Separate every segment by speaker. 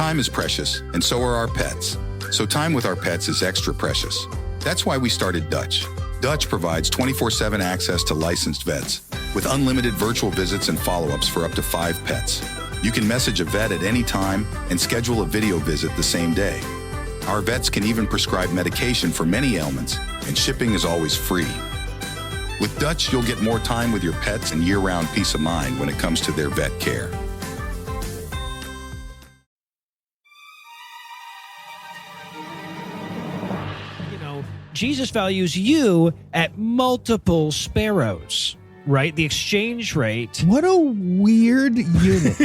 Speaker 1: Time is precious, and so are our pets. So time with our pets is extra precious. That's why we started Dutch. Dutch provides 24/7 access to licensed vets, with unlimited virtual visits and follow-ups for up to 5 pets. You can message a vet at any time and schedule a video visit the same day. Our vets can even prescribe medication for many ailments, and shipping is always free. With Dutch, you'll get more time with your pets and year-round peace of mind when it comes to their vet care.
Speaker 2: Jesus values you at multiple sparrows, right? The exchange rate.
Speaker 3: What a weird unit.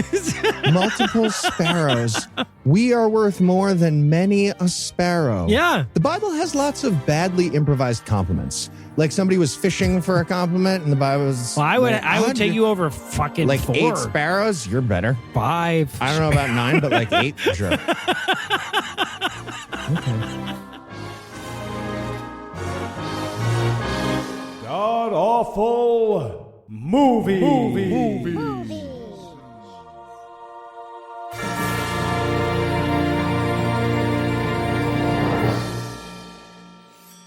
Speaker 3: Multiple sparrows. We are worth more than many a sparrow.
Speaker 2: Yeah.
Speaker 3: The Bible has lots of badly improvised compliments. Like somebody was fishing for a compliment and the Bible was...
Speaker 2: Well, I would take you over fucking
Speaker 3: like
Speaker 2: 4.
Speaker 3: 8 sparrows? You're better.
Speaker 2: 5.
Speaker 3: I don't know about 9, but like 8 for sure. Okay.
Speaker 4: God-Awful Movies.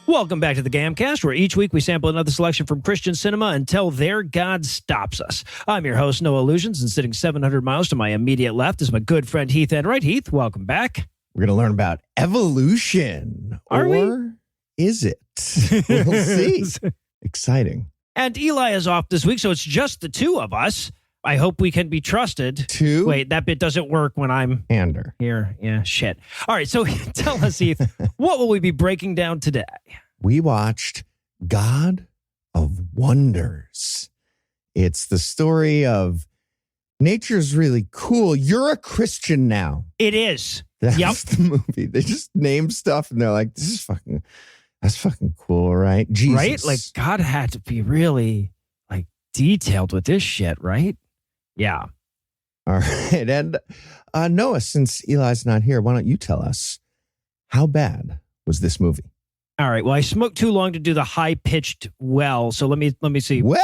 Speaker 2: Welcome back to the GameCast, where each week we sample another selection from Christian cinema until their God stops us. I'm your host, Noah Lugeons, and sitting 700 miles to my immediate left is my good friend Heath and Right. Heath, welcome back.
Speaker 3: We're going to learn about evolution.
Speaker 2: Are
Speaker 3: or is it? We'll see. Exciting.
Speaker 2: And Eli is off this week, so it's just the two of us. I hope we can be trusted.
Speaker 3: Two?
Speaker 2: Wait, that bit doesn't work when I'm
Speaker 3: Hander.
Speaker 2: here. Yeah, shit. All right, so tell us, Heath, what will we be breaking down today?
Speaker 3: We watched God of Wonders. It's the story of nature's really cool. You're a Christian now.
Speaker 2: It is.
Speaker 3: That's the movie. They just name stuff and they're like, that's fucking cool, right? Jesus.
Speaker 2: Right? Like, God had to be really, like, detailed with this shit, right? Yeah.
Speaker 3: All right. And Noah, since Eli's not here, why don't you tell us, how bad was this movie?
Speaker 2: All right. Well, I smoked too long to do the high-pitched so let me see.
Speaker 3: Well,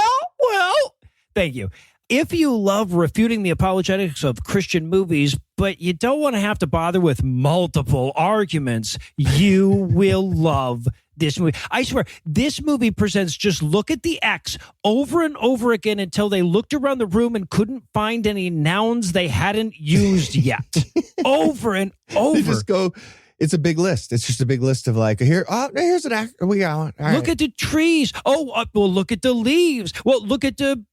Speaker 2: thank you. If you love refuting the apologetics of Christian movies, but you don't want to have to bother with multiple arguments, you will love this movie. I swear, this movie presents just look at the X over and over again until they looked around the room and couldn't find any nouns they hadn't used yet. Over and over.
Speaker 3: They just go, it's a big list. It's just a big list of like, here's an act. We got one. All
Speaker 2: look
Speaker 3: right.
Speaker 2: at the trees. Well, look at the leaves. Well, look at the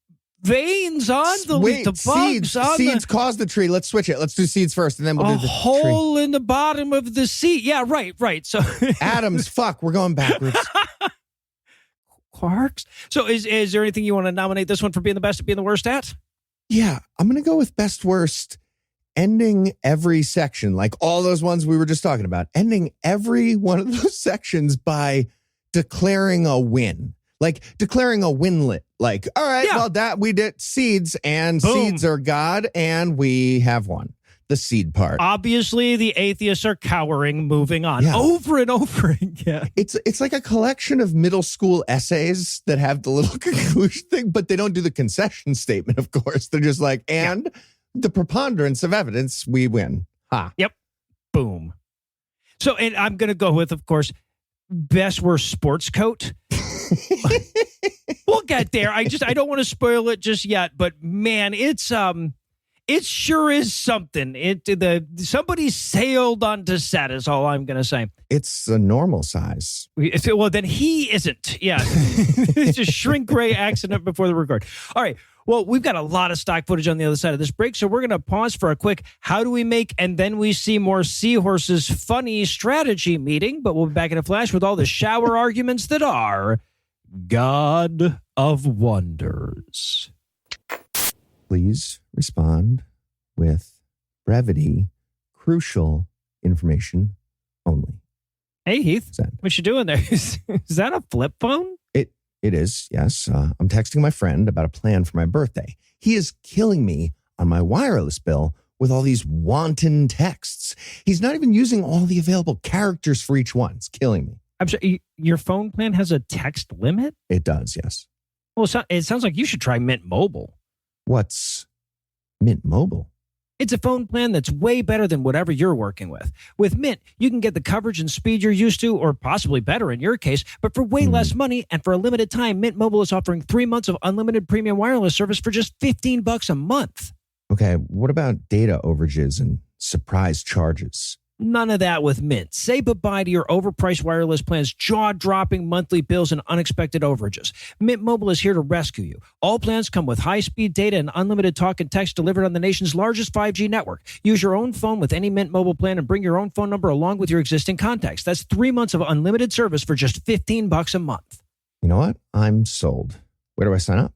Speaker 2: veins on the leaf, the bugs
Speaker 3: seeds cause the tree. Let's switch it. Let's do seeds first, and then we'll do the
Speaker 2: hole
Speaker 3: tree.
Speaker 2: in the bottom of the seed. Yeah, right. So
Speaker 3: Atoms, fuck, we're going backwards.
Speaker 2: Quarks. So is there anything you want to nominate this one for being the best at being the worst at?
Speaker 3: Yeah, I'm going to go with best worst. Ending every section, like all those ones we were just talking about, ending every one of those sections by declaring a win. Like declaring a winlet. Like, all right, well, that we did seeds, and
Speaker 2: Boom.
Speaker 3: Seeds are God, and we have won. The seed part.
Speaker 2: Obviously, the atheists are cowering, moving on.
Speaker 3: Yeah.
Speaker 2: Over and over again.
Speaker 3: It's like a collection of middle school essays that have the little conclusion thing, but they don't do the concession statement, of course. They're just like, and the preponderance of evidence, we win. Ha.
Speaker 2: Yep. Boom. So, and I'm going to go with, of course, best worst sports coat. We'll get there. I don't want to spoil it just yet, but man, it sure is something. Somebody sailed onto set is all I'm going to say.
Speaker 3: It's a normal size.
Speaker 2: Well, then he isn't. Yeah. It's a shrink ray accident before the record. All right. Well, we've got a lot of stock footage on the other side of this break, so we're going to pause for a quick how do we make, and then we see more Seahorse's funny strategy meeting, but we'll be back in a flash with all the shower arguments that are God of Wonders.
Speaker 3: Please respond with brevity, crucial information only.
Speaker 2: Hey, Heath, what you doing there? Is that a flip phone?
Speaker 3: It is, yes. I'm texting my friend about a plan for my birthday. He is killing me on my wireless bill with all these wanton texts. He's not even using all the available characters for each one. It's killing me.
Speaker 2: I'm sorry, your phone plan has a text limit?
Speaker 3: It does, yes.
Speaker 2: Well, it sounds like you should try Mint Mobile.
Speaker 3: What's Mint Mobile?
Speaker 2: It's a phone plan that's way better than whatever you're working with. With Mint, you can get the coverage and speed you're used to, or possibly better in your case, but for way less money and for a limited time. Mint Mobile is offering 3 months of unlimited premium wireless service for just $15 a month.
Speaker 3: Okay, what about data overages and surprise charges?
Speaker 2: None of that with Mint. Say bye-bye to your overpriced wireless plans, jaw-dropping monthly bills, and unexpected overages. Mint Mobile is here to rescue you. All plans come with high-speed data and unlimited talk and text delivered on the nation's largest 5G network. Use your own phone with any Mint Mobile plan and bring your own phone number along with your existing contacts. That's 3 months of unlimited service for just $15 a month.
Speaker 3: You know what? I'm sold. Where do I sign up?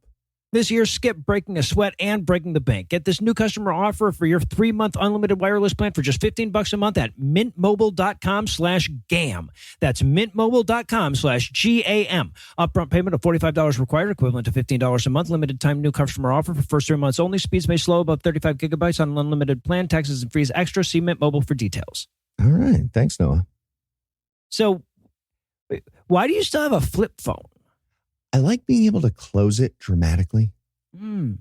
Speaker 2: This year, skip breaking a sweat and breaking the bank. Get this new customer offer for your 3-month unlimited wireless plan for just $15 a month at mintmobile.com/GAM. That's mintmobile.com/GAM. Upfront payment of $45 required, equivalent to $15 a month. Limited time new customer offer for first 3 months only. Speeds may slow above 35 gigabytes on an unlimited plan. Taxes and fees extra. See Mint Mobile for details.
Speaker 3: All right. Thanks, Noah.
Speaker 2: So, why do you still have a flip phone?
Speaker 3: I like being able to close it dramatically.
Speaker 2: So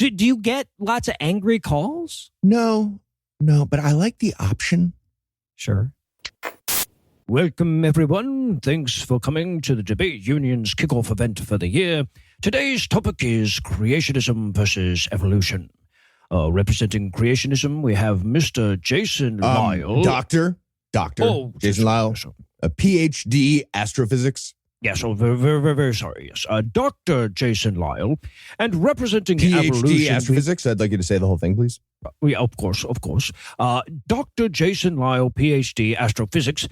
Speaker 2: do you get lots of angry calls?
Speaker 3: No, but I like the option.
Speaker 2: Sure. Welcome, everyone. Thanks for coming to the Debate Union's kickoff event for the year. Today's topic is creationism versus evolution. Representing creationism, we have Mr. Jason Lyle.
Speaker 3: Doctor Jason Lyle, a PhD astrophysics.
Speaker 2: Yes, very, very, very sorry. Yes, Dr. Jason Lyle, and representing
Speaker 3: PhD
Speaker 2: evolution.
Speaker 3: astrophysics. I'd like you to say the whole thing, please.
Speaker 2: Of course. Dr. Jason Lyle, PhD, astrophysics.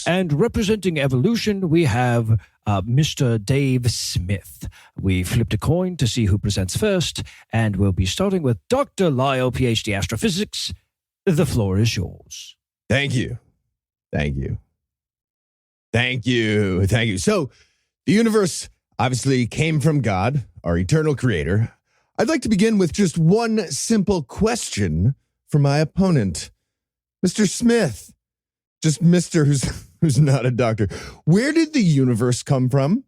Speaker 2: And representing evolution, we have Mr. Dave Smith. We flipped a coin to see who presents first, and we'll be starting with Dr. Lyle, PhD, astrophysics. The floor is yours.
Speaker 3: Thank you. So, the universe obviously came from God, our eternal creator. I'd like to begin with just one simple question for my opponent, Mr. Smith. Just Mr. who's not a doctor. Where did the universe come from?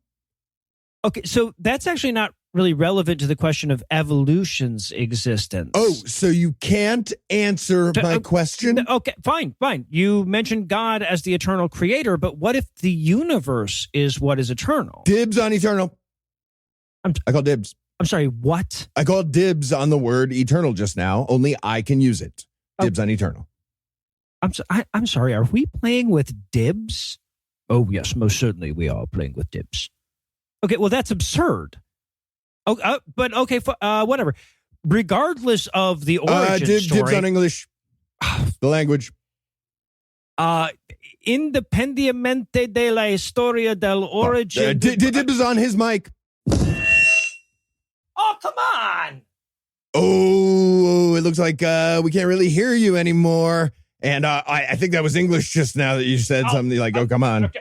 Speaker 2: Okay, so that's actually not really relevant to the question of evolution's existence.
Speaker 3: Oh, so you can't answer my question?
Speaker 2: Okay, fine. You mentioned God as the eternal creator, but what if the universe is what is eternal?
Speaker 3: Dibs on eternal. I call dibs.
Speaker 2: I'm sorry, what?
Speaker 3: I called dibs on the word eternal just now. Only I can use it. Dibs on eternal.
Speaker 2: I'm sorry, are we playing with dibs? Oh, yes, most certainly we are playing with dibs. Okay, well, that's absurd. But okay, whatever. Regardless of the origin story.
Speaker 3: Dibs on English. The language.
Speaker 2: Independientemente de la historia del origin.
Speaker 3: Dibs on his mic.
Speaker 2: Oh, come on.
Speaker 3: Oh, it looks like we can't really hear you anymore. And I think that was English just now that you said something like, oh, come on.
Speaker 2: Okay.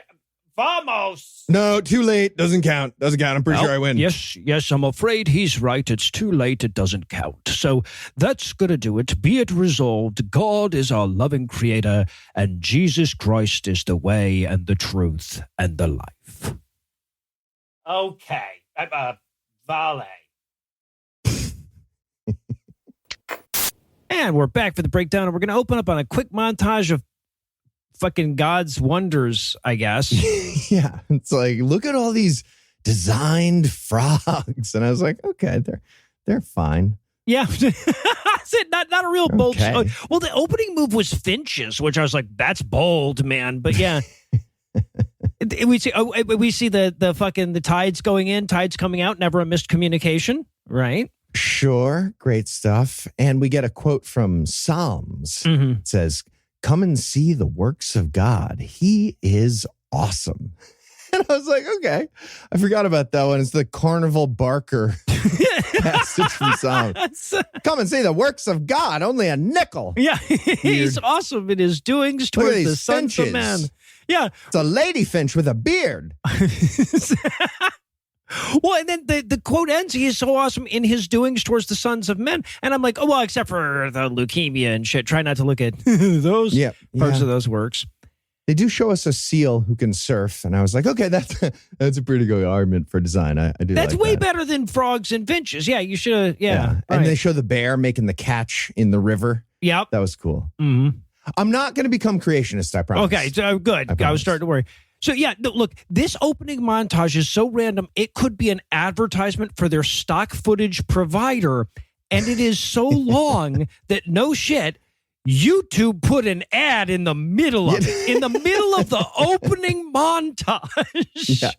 Speaker 2: Vamos.
Speaker 3: No, too late. Doesn't count. I'm pretty sure I win.
Speaker 2: Yes, I'm afraid he's right. It's too late. It doesn't count. So that's going to do it. Be it resolved. God is our loving creator, and Jesus Christ is the way and the truth and the life. Okay. Vale. And we're back for the breakdown, and we're going to open up on a quick montage of fucking God's wonders, I guess.
Speaker 3: Yeah, it's like, look at all these designed frogs, and I was like, okay, they're fine.
Speaker 2: Yeah, not a real bold.
Speaker 3: Okay.
Speaker 2: Well, the opening move was finches, which I was like, that's bold, man. But yeah, we see the tides going in, tides coming out. Never a missed communication, right?
Speaker 3: Sure, great stuff. And we get a quote from Psalms.
Speaker 2: Mm-hmm.
Speaker 3: It says, "Come and see the works of God. He is awesome." And I was like, okay. I forgot about that one. It's the Carnival Barker passage from Psalms. Come and see the works of God. Only a nickel.
Speaker 2: Yeah, he's awesome in his doings towards the sons of man. Yeah.
Speaker 3: It's a lady finch with a beard.
Speaker 2: Well, and then the quote ends, he is so awesome in his doings towards the sons of men. And I'm like, oh, well, except for the leukemia and shit. Try not to look at those parts of those works.
Speaker 3: They do show us a seal who can surf, and I was like, okay, that's a pretty good argument for design. I do.
Speaker 2: That's
Speaker 3: like
Speaker 2: way
Speaker 3: that.
Speaker 2: better than frogs and finches. Yeah, you should. Yeah,
Speaker 3: And they show the bear making the catch in the river.
Speaker 2: Yep.
Speaker 3: That was cool.
Speaker 2: Mm-hmm.
Speaker 3: I'm not going to become creationist, I promise.
Speaker 2: Okay, so good. I was starting to worry. So yeah, look, this opening montage is so random. It could be an advertisement for their stock footage provider, and it is so long that no shit, YouTube put an ad in the middle of it, in the middle of the opening montage.
Speaker 3: Yeah.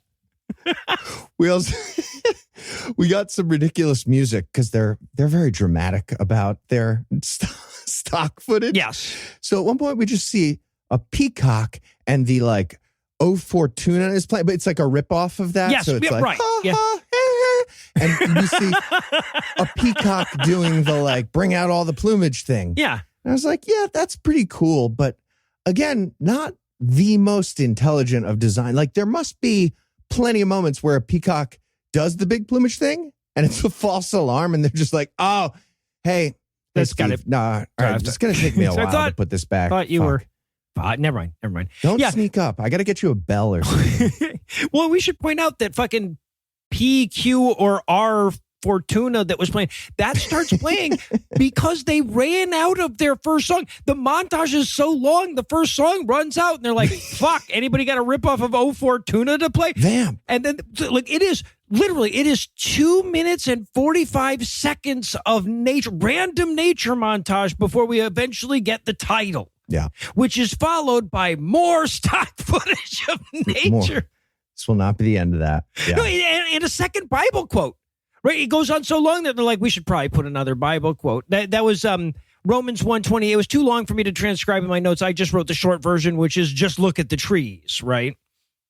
Speaker 3: We got some ridiculous music because they're very dramatic about their stock footage.
Speaker 2: Yes.
Speaker 3: So at one point we just see a peacock and the like O Fortuna is playing, but it's like a ripoff of that.
Speaker 2: Yes,
Speaker 3: so it's
Speaker 2: yeah,
Speaker 3: like
Speaker 2: right.
Speaker 3: ha,
Speaker 2: Yeah.
Speaker 3: ha, and you see a peacock doing the like bring out all the plumage thing.
Speaker 2: Yeah.
Speaker 3: And I was like, yeah, that's pretty cool. But again, not the most intelligent of design. Like there must be plenty of moments where a peacock does the big plumage thing and it's a false alarm. And they're just like, oh, hey,
Speaker 2: That's got it.
Speaker 3: No, all right, it's going to take me a
Speaker 2: So I
Speaker 3: while
Speaker 2: thought-
Speaker 3: to put this back.
Speaker 2: Thought you
Speaker 3: Fuck.
Speaker 2: were. Never mind.
Speaker 3: Don't
Speaker 2: Yeah.
Speaker 3: sneak up. I got to get you a bell or something.
Speaker 2: Well, we should point out that fucking P, Q, or R Fortuna that was playing, that starts playing because they ran out of their first song. The montage is so long, the first song runs out, and they're like, fuck, anybody got a ripoff of O Fortuna to play?
Speaker 3: Damn.
Speaker 2: And then, like, it is 2 minutes and 45 seconds of random nature montage before we eventually get the title.
Speaker 3: Yeah.
Speaker 2: Which is followed by more stock footage of nature.
Speaker 3: More. This will not be the end of that. Yeah.
Speaker 2: No, and a second Bible quote. Right? It goes on so long that they're like, we should probably put another Bible quote. That was Romans 1:20. It was too long for me to transcribe in my notes. I just wrote the short version, which is just look at the trees, right?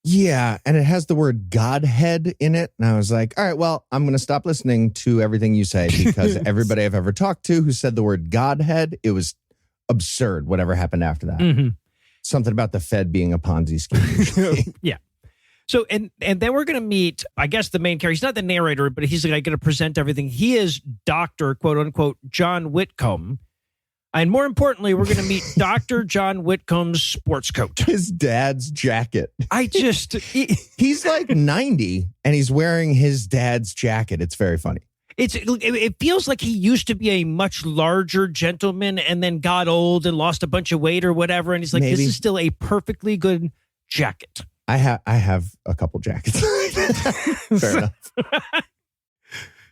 Speaker 3: Yeah, and it has the word Godhead in it. And I was like, all right, well, I'm going to stop listening to everything you say because everybody I've ever talked to who said the word Godhead, it was absurd, whatever happened after that.
Speaker 2: Mm-hmm.
Speaker 3: Something about the Fed being a Ponzi scheme.
Speaker 2: Yeah. So, and then we're going to meet, I guess, the main character. He's not the narrator, but he's like going to present everything. He is Dr. quote unquote John Whitcomb. And more importantly, we're going to meet Dr. John Whitcomb's sports coat.
Speaker 3: His dad's jacket. He's like 90 and he's wearing his dad's jacket. It's very funny.
Speaker 2: It feels like he used to be a much larger gentleman and then got old and lost a bunch of weight or whatever. And he's like,
Speaker 3: Maybe.
Speaker 2: This is still a perfectly good jacket.
Speaker 3: I have a couple jackets. Fair enough.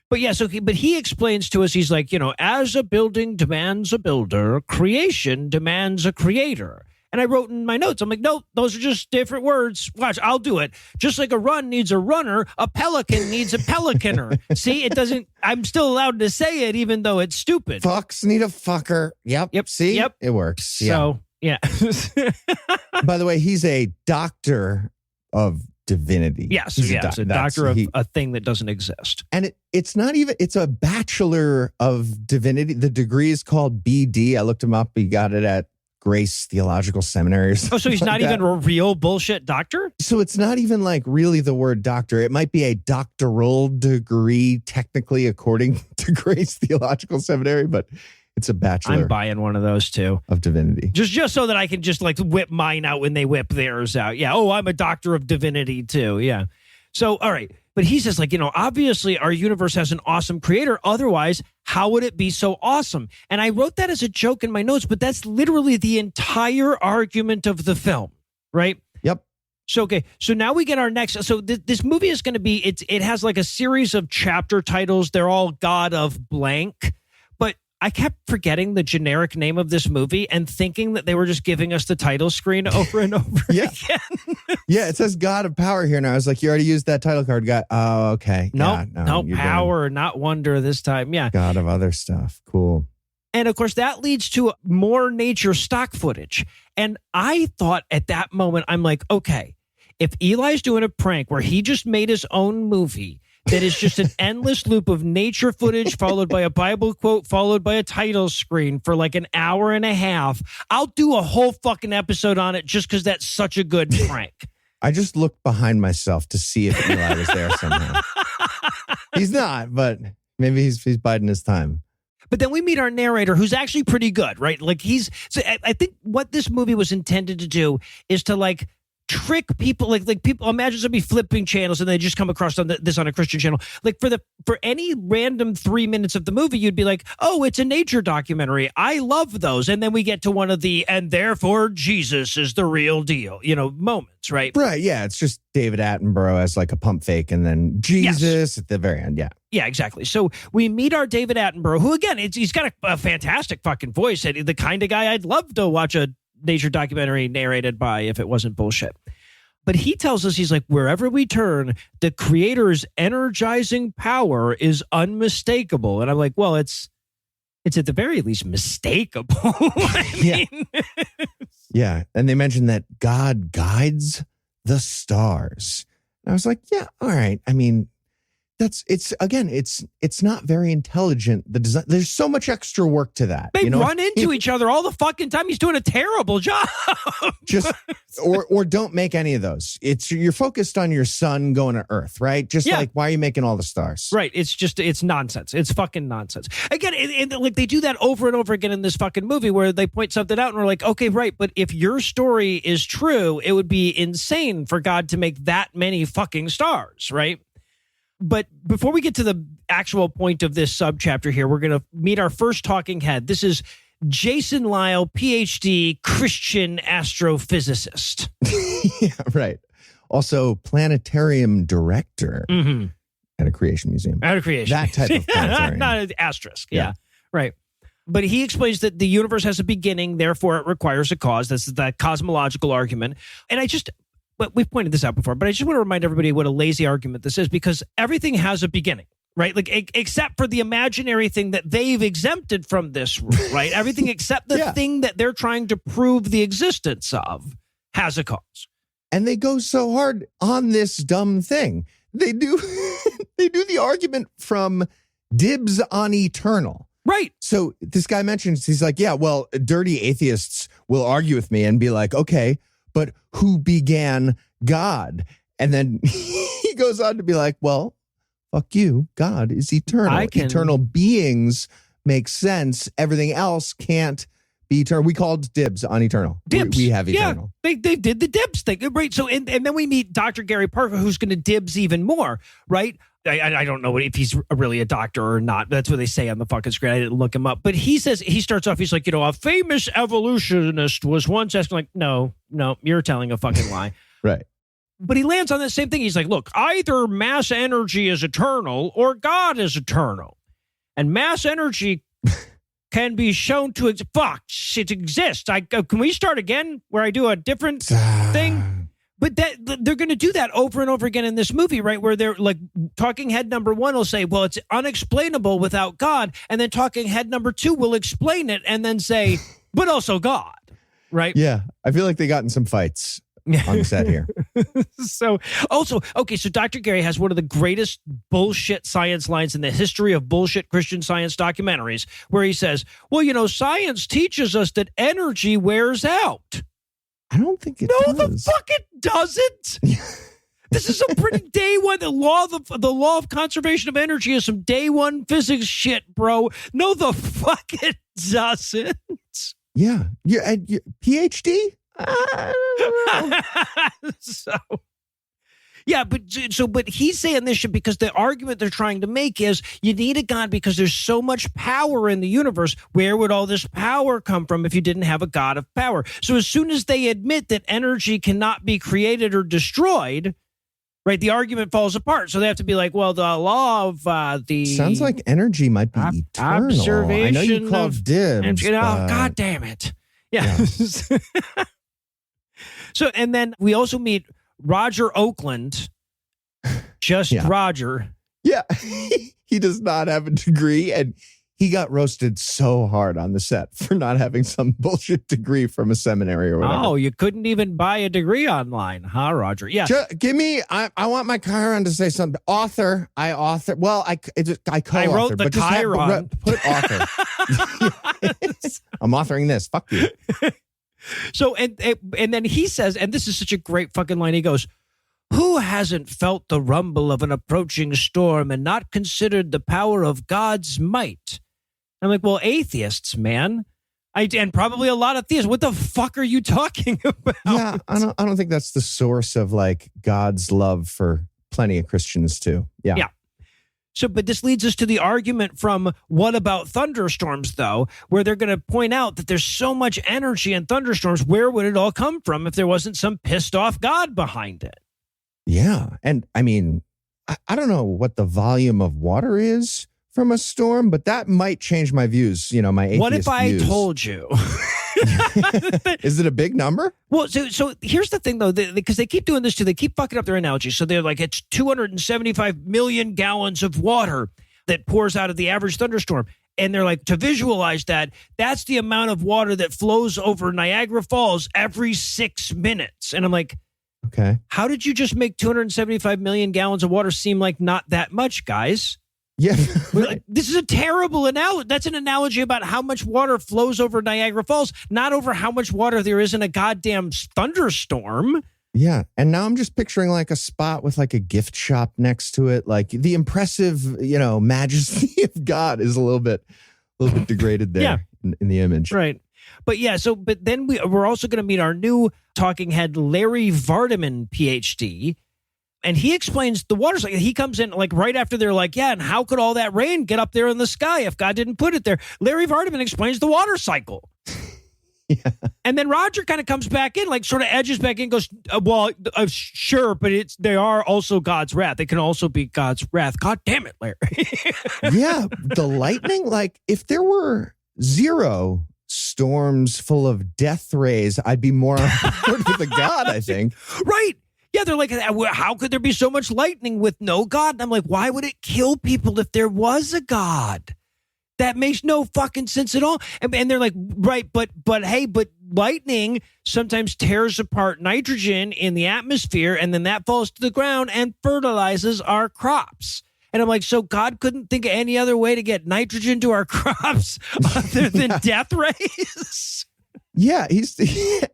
Speaker 2: But yeah, but he explains to us, he's like, as a building demands a builder, creation demands a creator. And I wrote in my notes, I'm like, no, those are just different words. Watch, I'll do it. Just like a run needs a runner, a pelican needs a pelicaner. See, it doesn't, I'm still allowed to say it even though it's stupid.
Speaker 3: Fucks need a fucker. Yep. See?
Speaker 2: Yep.
Speaker 3: It works.
Speaker 2: So, yeah.
Speaker 3: By the way, he's a doctor of divinity.
Speaker 2: Yes,
Speaker 3: He's
Speaker 2: a doctor of a thing that doesn't exist.
Speaker 3: And it's not even, it's a bachelor of divinity. The degree is called BD. I looked him up. He got it at Grace Theological Seminary.
Speaker 2: Oh, so he's not even a real bullshit doctor?
Speaker 3: So it's not even like really the word doctor. It might be a doctoral degree, technically, according to Grace Theological Seminary, but it's a bachelor.
Speaker 2: I'm buying one of those too.
Speaker 3: Of divinity.
Speaker 2: Just so that I can just like whip mine out when they whip theirs out. Yeah. Oh, I'm a doctor of divinity too. Yeah. So, all right. But he says, like, obviously our universe has an awesome creator. Otherwise, how would it be so awesome? And I wrote that as a joke in my notes, but that's literally the entire argument of the film, right?
Speaker 3: Yep.
Speaker 2: So, okay. So now we get our next. So this movie is going to be, it has like a series of chapter titles. They're all God of blank. I kept forgetting the generic name of this movie and thinking that they were just giving us the title screen over and over again.
Speaker 3: Yeah, it says God of Power here. And I was like, you already used that title card. God. Oh, okay.
Speaker 2: No,
Speaker 3: you're
Speaker 2: Power, not Wonder this time. Yeah.
Speaker 3: God of other stuff. Cool.
Speaker 2: And of course, that leads to more nature stock footage. And I thought at that moment, I'm like, okay, if Eli's doing a prank where he just made his own movie that is just an endless loop of nature footage followed by a Bible quote, followed by a title screen for like an hour and a half. I'll do a whole fucking episode on it just because that's such a good prank.
Speaker 3: I just looked behind myself to see if Eli was there somehow. He's not, but maybe he's biding his time.
Speaker 2: But then we meet our narrator, who's actually pretty good, right? Like so I think what this movie was intended to do is to like trick people, like people. Imagine somebody flipping channels and they just come across this on a Christian channel. Like for any random 3 minutes of the movie, you'd be like, oh, it's a nature documentary. I love those. And then we get to one of the and therefore Jesus is the real deal, moments, right?
Speaker 3: Right. Yeah. It's just David Attenborough as like a pump fake, and then Jesus at the very end. Yeah.
Speaker 2: Yeah, exactly. So we meet our David Attenborough, who again, he's got a fantastic fucking voice, and the kind of guy I'd love to watch a nature documentary narrated by if it wasn't bullshit. But he tells us, he's like, wherever we turn, the creator's energizing power is unmistakable. And I'm like, well, it's at the very least mistakable.
Speaker 3: Yeah. And they mentioned that God guides the stars. And I was like, yeah, all right. I mean, it's not very intelligent. The design, there's so much extra work to that.
Speaker 2: They run into each other all the fucking time. He's doing a terrible job.
Speaker 3: Just or don't make any of those. You're focused on your sun going to Earth, right? Just like, why are you making all the stars?
Speaker 2: Right. It's nonsense. It's fucking nonsense. Again, like they do that over and over again in this fucking movie where they point something out and we're like, okay, right. But if your story is true, it would be insane for God to make that many fucking stars, right? But before we get to the actual point of this subchapter here, we're going to meet our first talking head. This is Jason Lyle, PhD, Christian astrophysicist.
Speaker 3: Yeah, right. Also, planetarium director at a creation museum.
Speaker 2: At a creation.
Speaker 3: That type of planetarium.
Speaker 2: Not an asterisk. Yeah, right. But he explains that the universe has a beginning, therefore it requires a cause. That's the cosmological argument. And but we've pointed this out before, but I just want to remind everybody what a lazy argument this is, because everything has a beginning, right? Like, except for the imaginary thing that they've exempted from this rule, right? Everything except the thing that they're trying to prove the existence of has a cause.
Speaker 3: And they go so hard on this dumb thing. They do the argument from dibs on eternal.
Speaker 2: Right.
Speaker 3: So this guy mentions, he's like, yeah, well, dirty atheists will argue with me and be like, okay, but who began God? And then he goes on to be like, well, fuck you. God is eternal. Eternal beings make sense. Everything else can't be eternal. We called dibs on eternal.
Speaker 2: Dibs.
Speaker 3: We have eternal.
Speaker 2: Yeah, they did the dibs thing. Right. So, and then we meet Dr. Gary Parker, who's going to dibs even more. Right. I don't know if he's really a doctor or not. That's what they say on the fucking screen. I didn't look him up. But he says, he starts off, he's like, a famous evolutionist was once asking, like, no, you're telling a fucking lie.
Speaker 3: Right.
Speaker 2: But he lands on the same thing. He's like, look, either mass energy is eternal or God is eternal. And mass energy can be shown to it exists. Can we start again where I do a different thing? But they're going to do that over and over again in this movie, right? Where they're like, talking head number one will say, well, it's unexplainable without God. And then talking head number two will explain it and then say, but also God, right?
Speaker 3: Yeah. I feel like they got in some fights on the set here.
Speaker 2: So Dr. Gary has one of the greatest bullshit science lines in the history of bullshit Christian science documentaries, where he says, well, science teaches us that energy wears out.
Speaker 3: I don't think it does.
Speaker 2: No, the fuck it doesn't. This is a pretty day one. The law of conservation of energy is some day one physics shit, bro. No, the fuck it doesn't.
Speaker 3: Yeah. PhD?
Speaker 2: But he's saying this shit because the argument they're trying to make is you need a God because there's so much power in the universe. Where would all this power come from if you didn't have a God of power? So as soon as they admit that energy cannot be created or destroyed, right, the argument falls apart. So they have to be like, well, the law of the...
Speaker 3: Sounds like energy might be eternal.
Speaker 2: Observation.
Speaker 3: I know you called dibs.
Speaker 2: God damn it. Yeah. So, and then we also meet Roger Oakland, Roger.
Speaker 3: Yeah. He does not have a degree, and he got roasted so hard on the set for not having some bullshit degree from a seminary or whatever.
Speaker 2: Oh, you couldn't even buy a degree online, huh, Roger? Yeah.
Speaker 3: Give me, I want my Chiron to say something. Author. I co-authored.
Speaker 2: I wrote the Chiron.
Speaker 3: Put author. I'm authoring this. Fuck you.
Speaker 2: So, and then he says, and this is such a great fucking line, he goes, who hasn't felt the rumble of an approaching storm and not considered the power of God's might? I'm like, well, atheists, man. And probably a lot of theists. What the fuck are you talking about?
Speaker 3: Yeah, I don't think that's the source of like God's love for plenty of Christians too. Yeah.
Speaker 2: So, but this leads us to the argument from what about thunderstorms, though, where they're going to point out that there's so much energy in thunderstorms. Where would it all come from if there wasn't some pissed off God behind it?
Speaker 3: Yeah. And I mean, I don't know what the volume of water is from a storm, but that might change my views, my atheist
Speaker 2: What if I
Speaker 3: views.
Speaker 2: told you?
Speaker 3: Is it a big number?
Speaker 2: Well, so here's the thing, though, because they keep doing this too. They keep fucking up their analogy. So they're like, it's 275 million gallons of water that pours out of the average thunderstorm. And they're like, to visualize that, that's the amount of water that flows over Niagara Falls every 6 minutes. And I'm like,
Speaker 3: okay,
Speaker 2: how did you just make 275 million gallons of water seem like not that much, guys?
Speaker 3: Yeah. Right.
Speaker 2: Like, this is a terrible analogy. That's an analogy about how much water flows over Niagara Falls, not over how much water there is in a goddamn thunderstorm.
Speaker 3: Yeah. And now I'm just picturing like a spot with like a gift shop next to it. Like the impressive, majesty of God is a little bit degraded there in the image.
Speaker 2: Right. But yeah, but then we're also going to meet our new talking head, Larry Vardaman, PhD. And he explains the water cycle. He comes in like right after they're like, yeah, and how could all that rain get up there in the sky if God didn't put it there? Larry Vardaman explains the water cycle.
Speaker 3: Yeah.
Speaker 2: And then Roger kind of comes back in, like sort of edges back in and goes, sure, but they are also God's wrath. They can also be God's wrath. God damn it, Larry.
Speaker 3: Yeah. The lightning, like if there were 0 storms full of death rays, I'd be more on board with the God, I think.
Speaker 2: Right. Yeah, they're like, how could there be so much lightning with no God? And I'm like, why would it kill people if there was a God? That makes no fucking sense at all. And they're like, right, but lightning sometimes tears apart nitrogen in the atmosphere, and then that falls to the ground and fertilizes our crops. And I'm like, so God couldn't think of any other way to get nitrogen to our crops other than death rays?
Speaker 3: Yeah,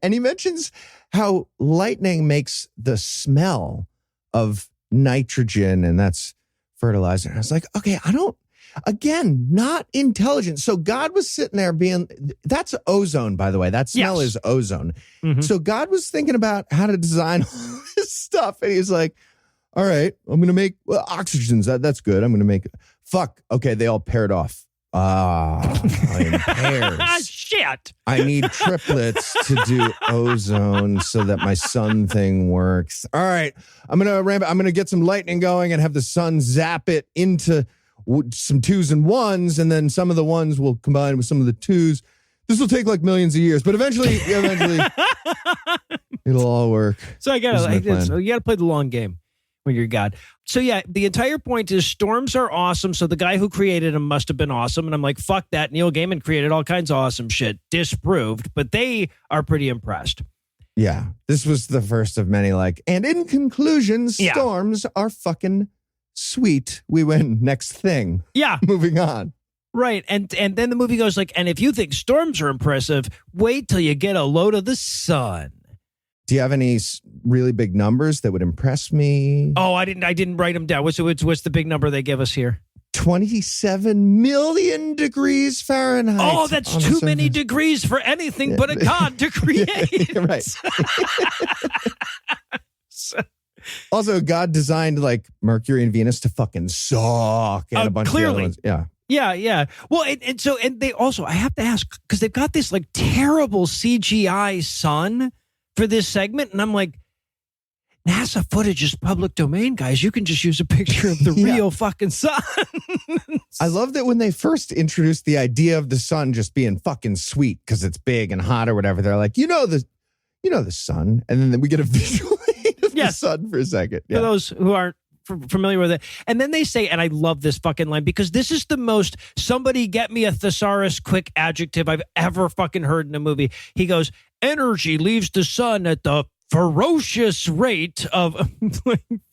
Speaker 3: and he mentions how lightning makes the smell of nitrogen, and that's fertilizer. And I was like, okay, not intelligent. So God was sitting there that's ozone, by the way. That smell is ozone. Mm-hmm. So God was thinking about how to design all this stuff, and he's like, all right, I'm going to make oxygens. That's good. I'm going to make okay, they all paired off. In pairs.
Speaker 2: Shit.
Speaker 3: I need triplets to do ozone so that my sun thing works. All right, I'm gonna get some lightning going and have the sun zap it into some 2s and 1s, and then some of the 1s will combine with some of the 2s. This will take like millions of years, but eventually it'll all work.
Speaker 2: So you got to play the long game when you're God. So yeah, the entire point is storms are awesome. So the guy who created them must have been awesome. And I'm like, fuck that. Neil Gaiman created all kinds of awesome shit. Disproved, but they are pretty impressed.
Speaker 3: Yeah, this was the first of many and in conclusion, storms are fucking sweet. We win. Next thing.
Speaker 2: Yeah.
Speaker 3: Moving on.
Speaker 2: Right. And then the movie goes and if you think storms are impressive, wait till you get a load of the sun.
Speaker 3: Do you have any really big numbers that would impress me?
Speaker 2: Oh, I didn't write them down. What's the big number they give us here?
Speaker 3: 27 million degrees Fahrenheit.
Speaker 2: Oh, that's too many degrees for anything but a God to create.
Speaker 3: Right. Also, God designed Mercury and Venus to fucking suck and a bunch of other ones. Yeah.
Speaker 2: Yeah. Well, and they also, I have to ask, because they've got this terrible CGI sun for this segment, and I'm like, NASA footage is public domain, guys. You can just use a picture of the real fucking sun.
Speaker 3: I love that when they first introduced the idea of the sun just being fucking sweet because it's big and hot or whatever, they're like, the sun, and then we get a visual aid of the sun for a second.
Speaker 2: Yeah. For those who aren't familiar with it. And then they say, and I love this fucking line because this is the most somebody get me a thesaurus quick adjective I've ever fucking heard in a movie. He goes, energy leaves the sun at the ferocious rate of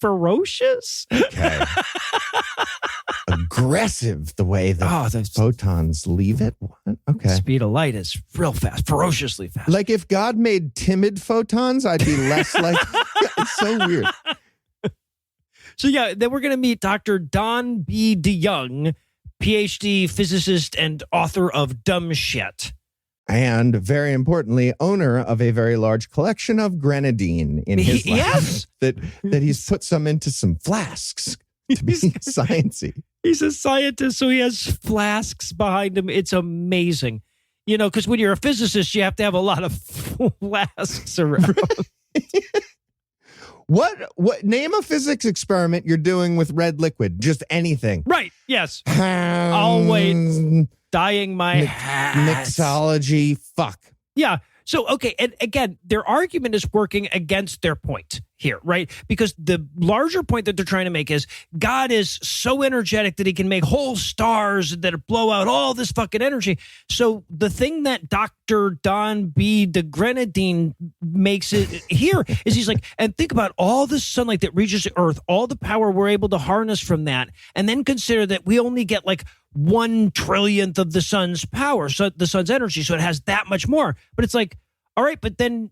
Speaker 2: ferocious.
Speaker 3: Okay. Aggressive the way the photons leave it. What? Okay.
Speaker 2: Speed of light is real fast, ferociously fast.
Speaker 3: Like if God made timid photons, I'd be less like. It's so weird.
Speaker 2: So yeah, then we're going to meet Dr. Don B. DeYoung, PhD physicist and author of Dumb Shit.
Speaker 3: And very importantly, owner of a very large collection of grenadine in his lab.
Speaker 2: Yes.
Speaker 3: that he's put some into some flasks to be sciencey.
Speaker 2: He's a scientist, so he has flasks behind him. It's amazing. You know, because when you're a physicist, you have to have a lot of flasks around.
Speaker 3: What name a physics experiment you're doing with red liquid? Just anything.
Speaker 2: Right. Yes. I'll wait. Dyeing my hat.
Speaker 3: Mixology. Fuck.
Speaker 2: Yeah. So, okay. And again, their argument is working against their point here, right? Because the larger point that they're trying to make is God is so energetic that he can make whole stars that blow out all this fucking energy. So the thing that Dr. Don B. de Grenadine makes it here is he's like, and think about all the sunlight that reaches the earth, all the power we're able to harness from that, and then consider that we only get like 1/1,000,000th of the sun's power, so the sun's energy, so it has that much more. But it's like, all right, but then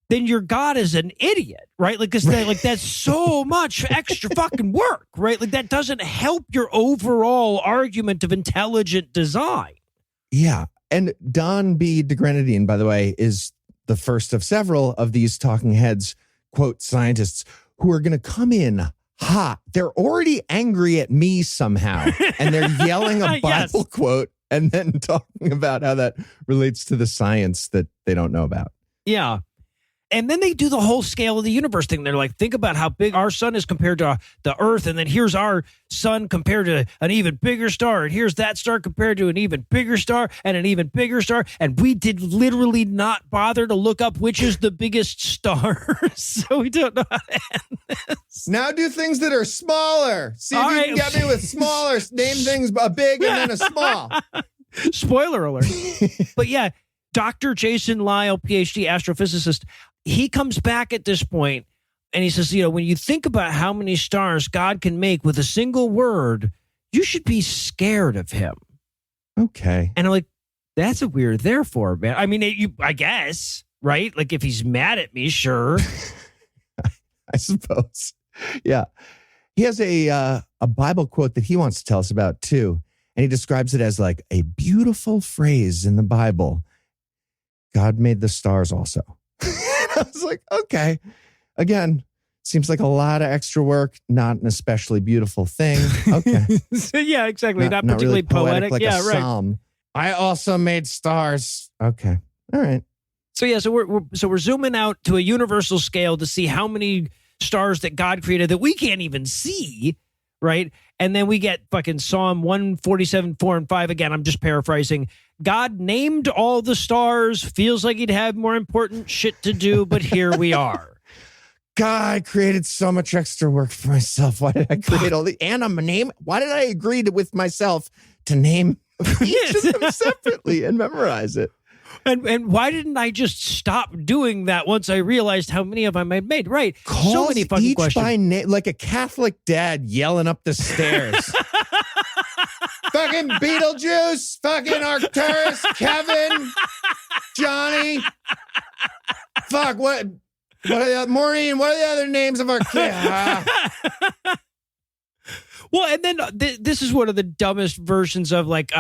Speaker 2: your God is an idiot, right? Like, like that's so much extra fucking work, right? Like that doesn't help your overall argument of intelligent design.
Speaker 3: Yeah. And Don B. de Grenadine, by the way, is the first of several of these talking heads, quote, scientists who are going to come in hot. They're already angry at me somehow, and they're yelling a Bible quote and then talking about how that relates to the science that they don't know about.
Speaker 2: Yeah. And then they do the whole scale of the universe thing. They're like, think about how big our sun is compared to the Earth. And then here's our sun compared to an even bigger star. And here's that star compared to an even bigger star and an even bigger star. And we did literally not bother to look up which is the biggest star. So we don't know how to end this.
Speaker 3: Now do things that are smaller. See if
Speaker 2: All
Speaker 3: you
Speaker 2: right.
Speaker 3: can get me with smaller. Name things a big and then a small.
Speaker 2: Spoiler alert. But yeah, Dr. Jason Lyle, PhD astrophysicist, he comes back at this point and he says, you know, when you think about how many stars God can make with a single word, you should be scared of him.
Speaker 3: Okay.
Speaker 2: And I'm like, that's a weird therefore, man. I mean, I guess, right? Like if he's mad at me, sure.
Speaker 3: I suppose. Yeah. He has a Bible quote that he wants to tell us about too. And he describes it as like a beautiful phrase in the Bible. God made the stars also. I was like, okay. Again, seems like a lot of extra work, not an especially beautiful thing. Okay.
Speaker 2: Yeah, exactly. Not particularly
Speaker 3: really poetic like
Speaker 2: yeah,
Speaker 3: a
Speaker 2: right.
Speaker 3: psalm. I also made stars. Okay. All right.
Speaker 2: So yeah, so we're zooming out to a universal scale to see how many stars that God created that we can't even see, right? And then we get fucking Psalm 147, 4 and 5. Again, I'm just paraphrasing. God named all the stars. Feels like he'd have more important shit to do, but here we are.
Speaker 3: God, I created so much extra work for myself. Why did I create all the and I'm a name? Why did I agree with myself to name each of them separately and memorize it?
Speaker 2: And why didn't I just stop doing that once I realized how many of them I made? Right.
Speaker 3: Calls
Speaker 2: so many fucking
Speaker 3: each
Speaker 2: questions.
Speaker 3: by name, like a Catholic dad yelling up the stairs. Fucking Beetlejuice, fucking Arcturus, Kevin, Johnny. Fuck, what are the, Maureen, what are the other names of our kids?
Speaker 2: Well, and then this is one of the dumbest versions of like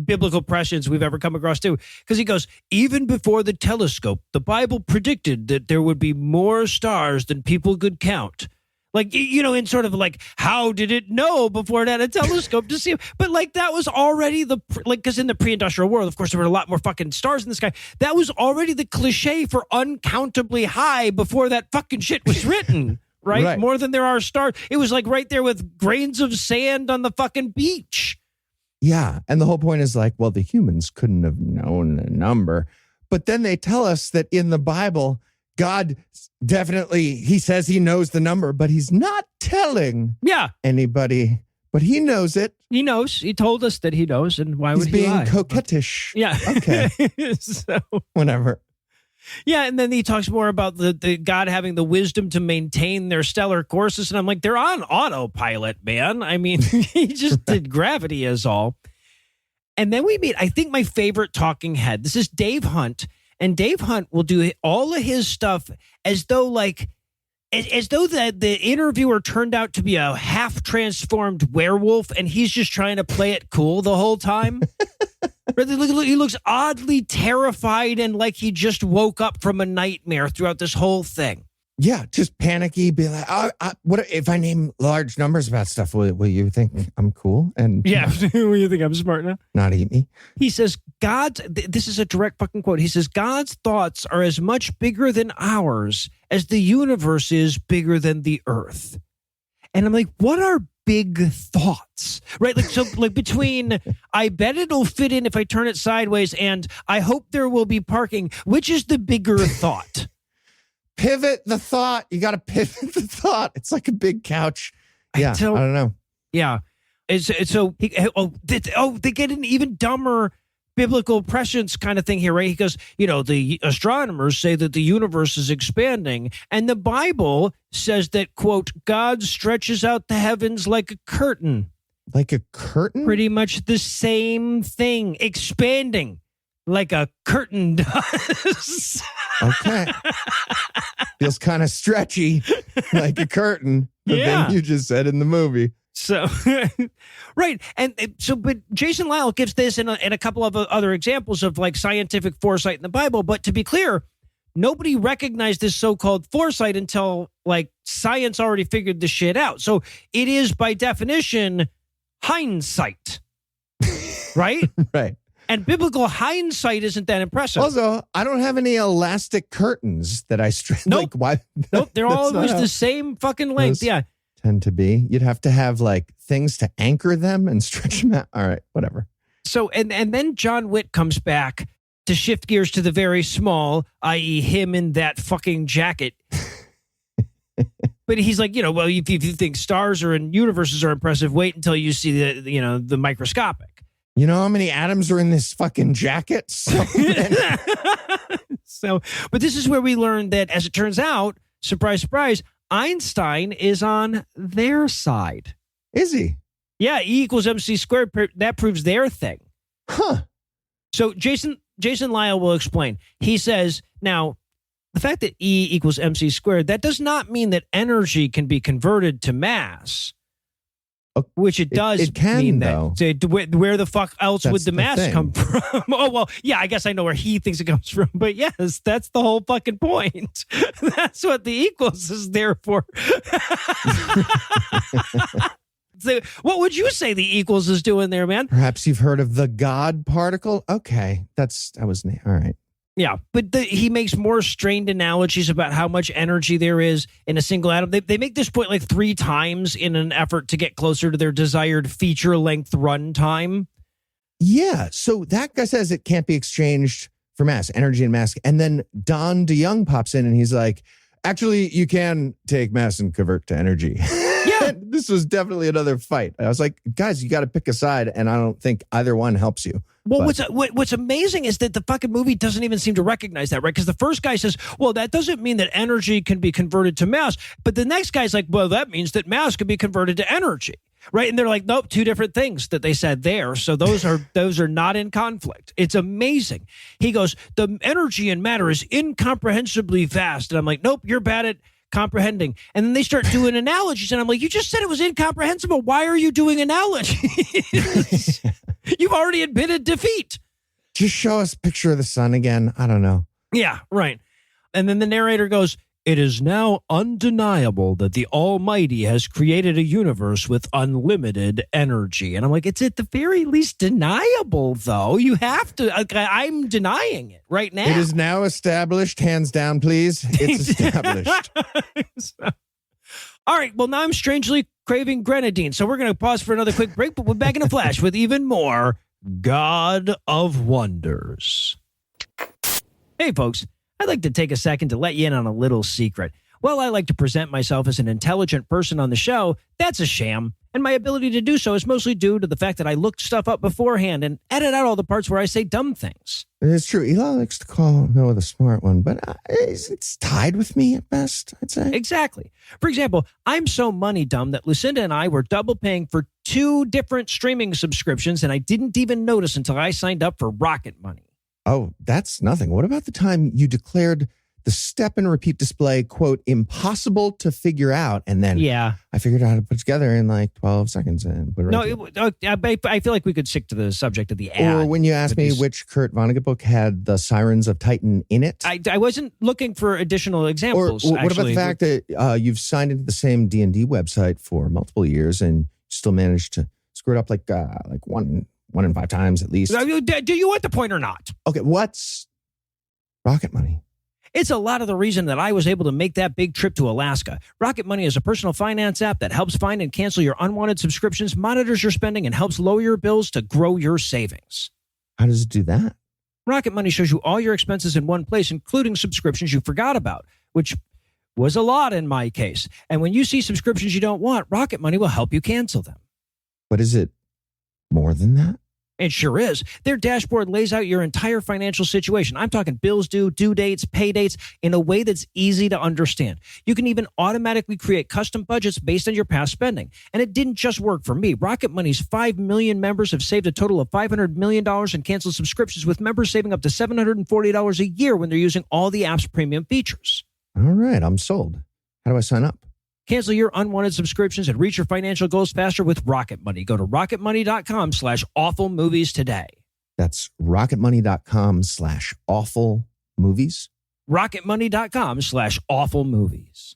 Speaker 2: biblical prescience we've ever come across too, because he goes, even before the telescope, the Bible predicted that there would be more stars than people could count. Like, you know, in sort of like, how did it know before it had a telescope to see? But like, that was already because in the pre-industrial world, of course, there were a lot more fucking stars in the sky. That was already the cliche for uncountably high before that fucking shit was written. Right? More than there are stars. It was like right there with grains of sand on the fucking beach.
Speaker 3: Yeah. And the whole point is like, well, the humans couldn't have known the number. But then they tell us that in the Bible, God definitely, he says he knows the number, but he's not telling anybody. But he knows it.
Speaker 2: He knows. He told us that he knows. And why would he
Speaker 3: lie?
Speaker 2: lie?
Speaker 3: He's being coquettish.
Speaker 2: Yeah.
Speaker 3: Okay.
Speaker 2: So
Speaker 3: whatever.
Speaker 2: Yeah, and then he talks more about the God having the wisdom to maintain their stellar courses. And I'm like, they're on autopilot, man. I mean, he just did gravity is all. And then we meet, I think, my favorite talking head. This is Dave Hunt. And Dave Hunt will do all of his stuff as though, like, as though the interviewer turned out to be a half-transformed werewolf, and he's just trying to play it cool the whole time. He looks oddly terrified and like he just woke up from a nightmare throughout this whole thing.
Speaker 3: Yeah, just panicky. Be like, what if I name large numbers about stuff? Will you think I'm cool? And
Speaker 2: yeah, will you think I'm smart now?
Speaker 3: Not eat me.
Speaker 2: He says, this is a direct fucking quote. He says, God's thoughts are as much bigger than ours as the universe is bigger than the earth. And I'm like, what are big thoughts? Right? Like, so like between, I bet it'll fit in if I turn it sideways, and I hope there will be parking, which is the bigger thought?
Speaker 3: Pivot the thought. You got to pivot the thought. It's like a big couch. Yeah, I don't know.
Speaker 2: Yeah. So they get an even dumber biblical prescience kind of thing here, right? He goes, the astronomers say that the universe is expanding, and the Bible says that, quote, God stretches out the heavens like a curtain.
Speaker 3: Like a curtain?
Speaker 2: Pretty much the same thing, expanding like a curtain does.
Speaker 3: Okay. Feels kind of stretchy, like a curtain. The thing you just said in the movie.
Speaker 2: So, right. And so, but Jason Lyle gives this and a couple of other examples of like scientific foresight in the Bible. But to be clear, nobody recognized this so-called foresight until like science already figured this shit out. So it is by definition hindsight, right?
Speaker 3: Right.
Speaker 2: And biblical hindsight isn't that impressive.
Speaker 3: Also, I don't have any elastic curtains that I stretch.
Speaker 2: Nope.
Speaker 3: Like, why?
Speaker 2: Nope. They're always the same fucking length. Yeah.
Speaker 3: Tend to be. You'd have to have like things to anchor them and stretch them out. All right, whatever.
Speaker 2: So, and then John Witt comes back to shift gears to the very small, i.e. him in that fucking jacket. But he's like, well, if you think stars and universes are impressive, wait until you see the microscopic.
Speaker 3: You know how many atoms are in this fucking jacket?
Speaker 2: But this is where we learn that, as it turns out, surprise, surprise, Einstein is on their side.
Speaker 3: Is he?
Speaker 2: Yeah, E equals MC squared. That proves their thing.
Speaker 3: Huh.
Speaker 2: So Jason Lyle will explain. He says, now, the fact that E equals MC squared, that does not mean that energy can be converted to mass. Which it does.
Speaker 3: It can,
Speaker 2: mean
Speaker 3: though.
Speaker 2: That. Where the fuck else would the mass
Speaker 3: thing.
Speaker 2: come from? Oh, well, yeah, I guess I know where he thinks it comes from. But yes, that's the whole fucking point. That's what the equals is there for. So, what would you say the equals is doing there, man?
Speaker 3: Perhaps you've heard of the God particle? Okay, all right.
Speaker 2: Yeah, but he makes more strained analogies about how much energy there is in a single atom. They make this point like 3 times in an effort to get closer to their desired feature-length runtime.
Speaker 3: Yeah, so that guy says it can't be exchanged for mass, energy and mass. And then Don DeYoung pops in and he's like, actually, you can take mass and convert to energy. Yeah. This was definitely another fight. I was like, guys, you got to pick a side, and I don't think either one helps you.
Speaker 2: Well, what's amazing is that the fucking movie doesn't even seem to recognize that, right? Because the first guy says, well, that doesn't mean that energy can be converted to mass. But the next guy's like, well, that means that mass can be converted to energy, right? And they're like, nope, 2 different things that they said there. So those are not in conflict. It's amazing. He goes, the energy in matter is incomprehensibly vast. And I'm like, nope, you're bad at comprehending. And then they start doing analogies. And I'm like, you just said it was incomprehensible. Why are you doing analogies? You've already admitted defeat.
Speaker 3: Just show us a picture of the sun again. I don't know.
Speaker 2: Yeah, right. And then the narrator goes, it is now undeniable that the Almighty has created a universe with unlimited energy. And I'm like, it's at the very least deniable, though. You have to. I'm denying it right now.
Speaker 3: It is now established. Hands down, please. It's established.
Speaker 2: All right. Well, now I'm strangely craving grenadine. So we're going to pause for another quick break, but we're back in a flash with even more God of Wonders. Hey, folks. I'd like to take a second to let you in on a little secret. While I like to present myself as an intelligent person on the show, that's a sham. And my ability to do so is mostly due to the fact that I look stuff up beforehand and edit out all the parts where I say dumb things.
Speaker 3: It's true. Elon likes to call Noah the smart one, but it's tied with me at best, I'd say.
Speaker 2: Exactly. For example, I'm so money dumb that Lucinda and I were double paying for 2 different streaming subscriptions, and I didn't even notice until I signed up for Rocket Money.
Speaker 3: Oh, that's nothing. What about the time you declared the step and repeat display, quote, impossible to figure out. And then I figured out how to put it together in like 12 seconds and put it right
Speaker 2: I feel like we could stick to the subject of the ad.
Speaker 3: Or when you asked me which Kurt Vonnegut book had the Sirens of Titan in it.
Speaker 2: I wasn't looking for additional examples.
Speaker 3: Or what about the fact that you've signed into the same D&D website for multiple years and still managed to screw it up like one in 5 times at least?
Speaker 2: Do you want the point or not?
Speaker 3: Okay, what's Rocket Money?
Speaker 2: It's a lot of the reason that I was able to make that big trip to Alaska. Rocket Money is a personal finance app that helps find and cancel your unwanted subscriptions, monitors your spending, and helps lower your bills to grow your savings.
Speaker 3: How does it do that?
Speaker 2: Rocket Money shows you all your expenses in one place, including subscriptions you forgot about, which was a lot in my case. And when you see subscriptions you don't want, Rocket Money will help you cancel them.
Speaker 3: But is it more than that?
Speaker 2: It sure is. Their dashboard lays out your entire financial situation. I'm talking bills due dates, pay dates, in a way that's easy to understand. You can even automatically create custom budgets based on your past spending. And it didn't just work for me. Rocket Money's 5 million members have saved a total of $500 million in canceled subscriptions, with members saving up to $740 a year when they're using all the app's premium features.
Speaker 3: All right, I'm sold. How do I sign up?
Speaker 2: Cancel your unwanted subscriptions and reach your financial goals faster with Rocket Money. Go to rocketmoney.com/awfulmovies today.
Speaker 3: That's rocketmoney.com/awfulmovies.
Speaker 2: rocketmoney.com/awfulmovies.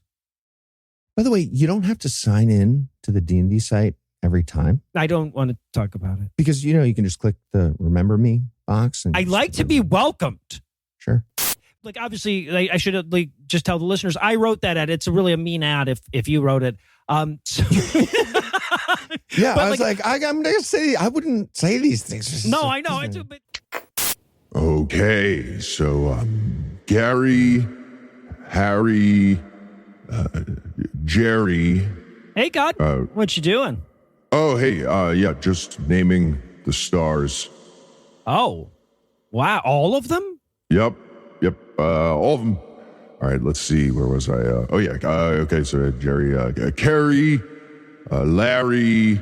Speaker 3: By the way, you don't have to sign in to the D&D site every time.
Speaker 2: I don't want to talk about it.
Speaker 3: Because, you can just click the Remember Me box. And
Speaker 2: I like to be welcomed.
Speaker 3: Sure.
Speaker 2: Like, obviously, I should just tell the listeners, I wrote that ad. It's really a mean ad if you wrote it.
Speaker 3: Yeah, I was like, I'm going to say, I wouldn't say these things.
Speaker 2: No, I know.
Speaker 5: Okay, so Gary, Harry, Jerry.
Speaker 2: Hey, God, what you doing?
Speaker 5: Oh, hey, just naming the stars.
Speaker 2: Oh, wow, all of them?
Speaker 5: Yep, all of them. All right, let's see, where was I? Okay, so Jerry, Carrie, Larry,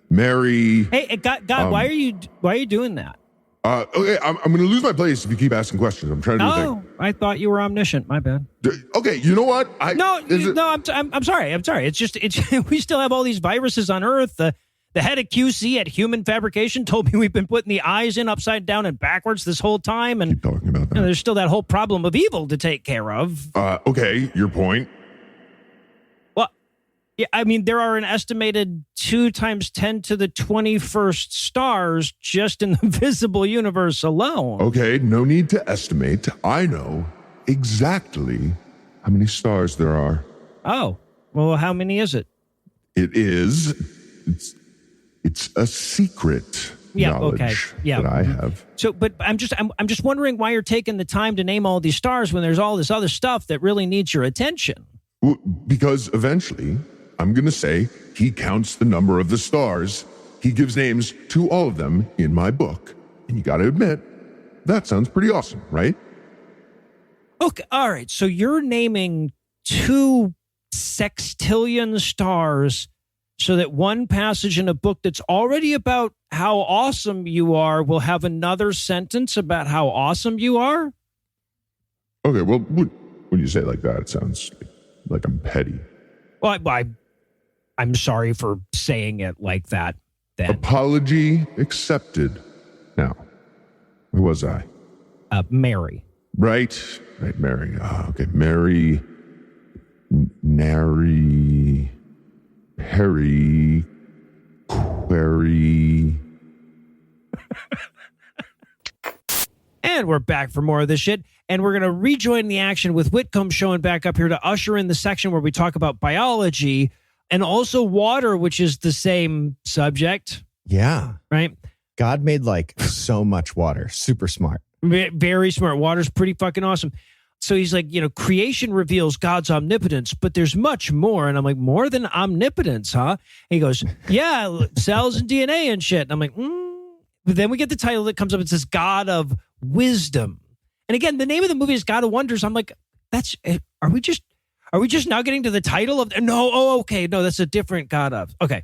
Speaker 5: Mary.
Speaker 2: Hey, God, why are you doing that?
Speaker 5: Okay, I'm going to lose my place if you keep asking questions. I'm trying to do a thing.
Speaker 2: I thought you were omniscient. My bad.
Speaker 5: Okay, you know what?
Speaker 2: I'm sorry. It's just we still have all these viruses on Earth. The head of QC at Human Fabrication told me we've been putting the eyes in upside down and backwards this whole time, and
Speaker 5: keep talking about that.
Speaker 2: There's still that whole problem of evil to take care of.
Speaker 5: Okay, your point.
Speaker 2: Well, yeah, I mean, there are an estimated 2 × 10⁻21 stars just in the visible universe alone.
Speaker 5: Okay, no need to estimate. I know exactly how many stars there are.
Speaker 2: Oh, well, how many is it?
Speaker 5: It's a secret knowledge that I have.
Speaker 2: So, but I'm just wondering why you're taking the time to name all these stars when there's all this other stuff that really needs your attention.
Speaker 5: Well, because eventually I'm going to say he counts the number of the stars. He gives names to all of them in my book. And you got to admit, that sounds pretty awesome, right?
Speaker 2: Okay, all right. So you're naming 2 sextillion stars so that one passage in a book that's already about how awesome you are will have another sentence about how awesome you are?
Speaker 5: Okay, well, when you say it like that, it sounds like I'm petty.
Speaker 2: Well, I'm sorry for saying it like that, then.
Speaker 5: Apology accepted. Now, where was I?
Speaker 2: Mary.
Speaker 5: Right, Mary. Okay, Mary, Nary, Perry, Query.
Speaker 2: And we're back for more of this shit. And we're going to rejoin the action with Whitcomb showing back up here to usher in the section where we talk about biology and also water, which is the same subject.
Speaker 3: Yeah.
Speaker 2: Right?
Speaker 3: God made so much water. Super smart.
Speaker 2: Very smart. Water's pretty fucking awesome. So he's like, creation reveals God's omnipotence, but there's much more. And I'm like, more than omnipotence, huh? And he goes, yeah, cells and DNA and shit. And I'm like, But then we get the title that comes up. It says God of Wisdom. And again, the name of the movie is God of Wonders. I'm like, are we just now getting to the title of? No, okay. No, that's a different God of. Okay.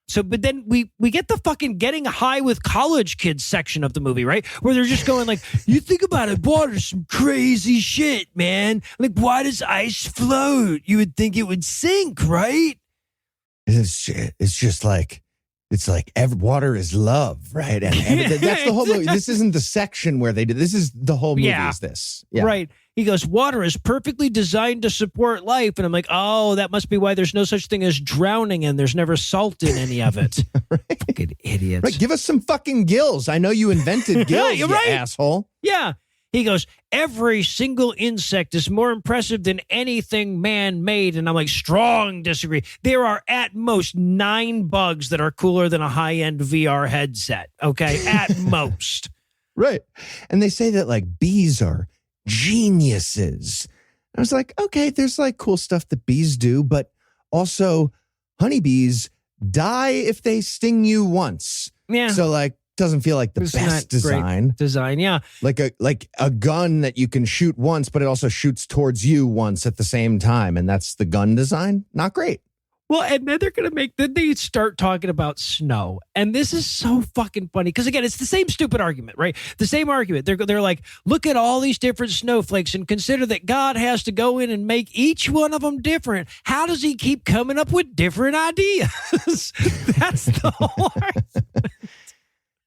Speaker 2: So, but then we get the fucking getting high with college kids section of the movie, right? Where they're just going like, you think about it, water's some crazy shit, man. Like, why does ice float? You would think it would sink, right?
Speaker 3: It's just like, it's like water is love, right? And that's the whole movie. This isn't the section where they did. This is the whole movie is this. Yeah.
Speaker 2: Right. He goes, water is perfectly designed to support life. And I'm like, oh, that must be why there's no such thing as drowning and there's never salt in any of it.
Speaker 3: Right.
Speaker 2: Fucking idiots.
Speaker 3: Right. Give us some fucking gills. I know you invented gills, you asshole.
Speaker 2: Yeah. He goes, every single insect is more impressive than anything man-made. And I'm like, strong disagree. There are at most 9 bugs that are cooler than a high-end VR headset. Okay. At most.
Speaker 3: Right. And they say that like bees are geniuses. I was like, okay, there's like cool stuff that bees do, but also honeybees die if they sting you once.
Speaker 2: Yeah.
Speaker 3: So like, doesn't feel like the best design.
Speaker 2: Design, yeah.
Speaker 3: Like a gun that you can shoot once, but it also shoots towards you once at the same time. And that's the gun design. Not great.
Speaker 2: Well, and then then they start talking about snow. And this is so fucking funny. Because again, it's the same stupid argument, right? The same argument. They're like, look at all these different snowflakes and consider that God has to go in and make each one of them different. How does he keep coming up with different ideas? That's the whole argument.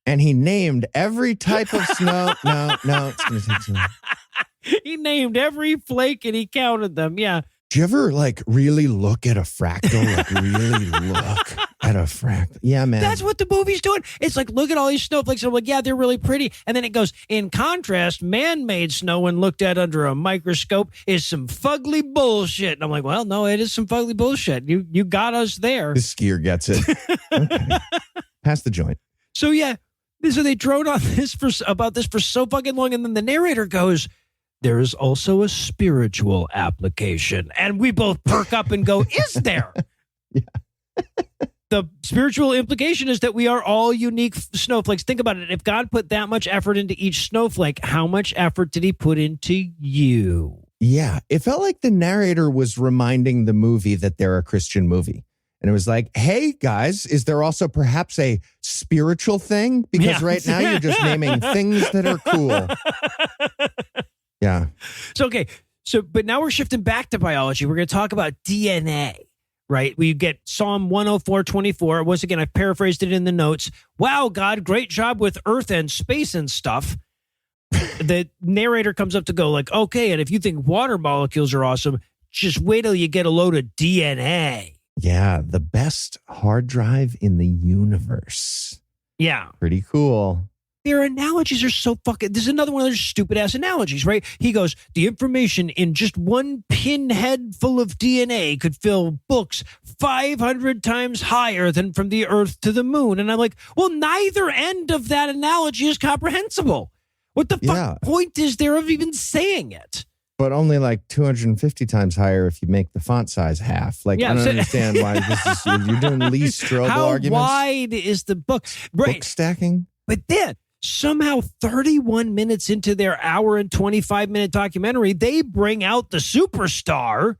Speaker 3: And he named every type of snow. No, it's going to take too long.
Speaker 2: He named every flake and he counted them. Yeah.
Speaker 3: Do you ever like really look at a fractal? Like really look at a fractal? Yeah, man.
Speaker 2: That's what the movie's doing. It's like, look at all these snowflakes. I'm like, yeah, they're really pretty. And then it goes, in contrast, man-made snow when looked at under a microscope is some fugly bullshit. And I'm like, well, no, it is some fugly bullshit. You got us there.
Speaker 3: The skier gets it. Okay. Pass the joint.
Speaker 2: So yeah. So they drone on about this for so fucking long. And then the narrator goes, there is also a spiritual application. And we both perk up and go, is there?
Speaker 3: Yeah.
Speaker 2: The spiritual implication is that we are all unique snowflakes. Think about it. If God put that much effort into each snowflake, how much effort did he put into you?
Speaker 3: Yeah. It felt like the narrator was reminding the movie that they're a Christian movie. And it was like, hey, guys, is there also perhaps a spiritual thing? Because right now you're just naming things that are cool. Yeah.
Speaker 2: So, okay. So, but now we're shifting back to biology. We're going to talk about DNA, right? We get Psalm 104:24. Once again, I paraphrased it in the notes. Wow, God, great job with Earth and space and stuff. The narrator comes up to go like, okay, and if you think water molecules are awesome, just wait till you get a load of DNA.
Speaker 3: Yeah, the best hard drive in the universe.
Speaker 2: Yeah.
Speaker 3: Pretty cool.
Speaker 2: Their analogies are so fucking... This is another one of those stupid-ass analogies, right? He goes, the information in just one pinhead full of DNA could fill books 500 times higher than from the Earth to the moon. And I'm like, well, neither end of that analogy is comprehensible. What the fuck point is there of even saying it?
Speaker 3: But only like 250 times higher if you make the font size half. Like, I don't understand why this is... You're doing Lee Strobel arguments.
Speaker 2: How wide is the book? Right.
Speaker 3: Book stacking?
Speaker 2: But then, somehow 31 minutes into their hour and 25-minute documentary, they bring out the superstar.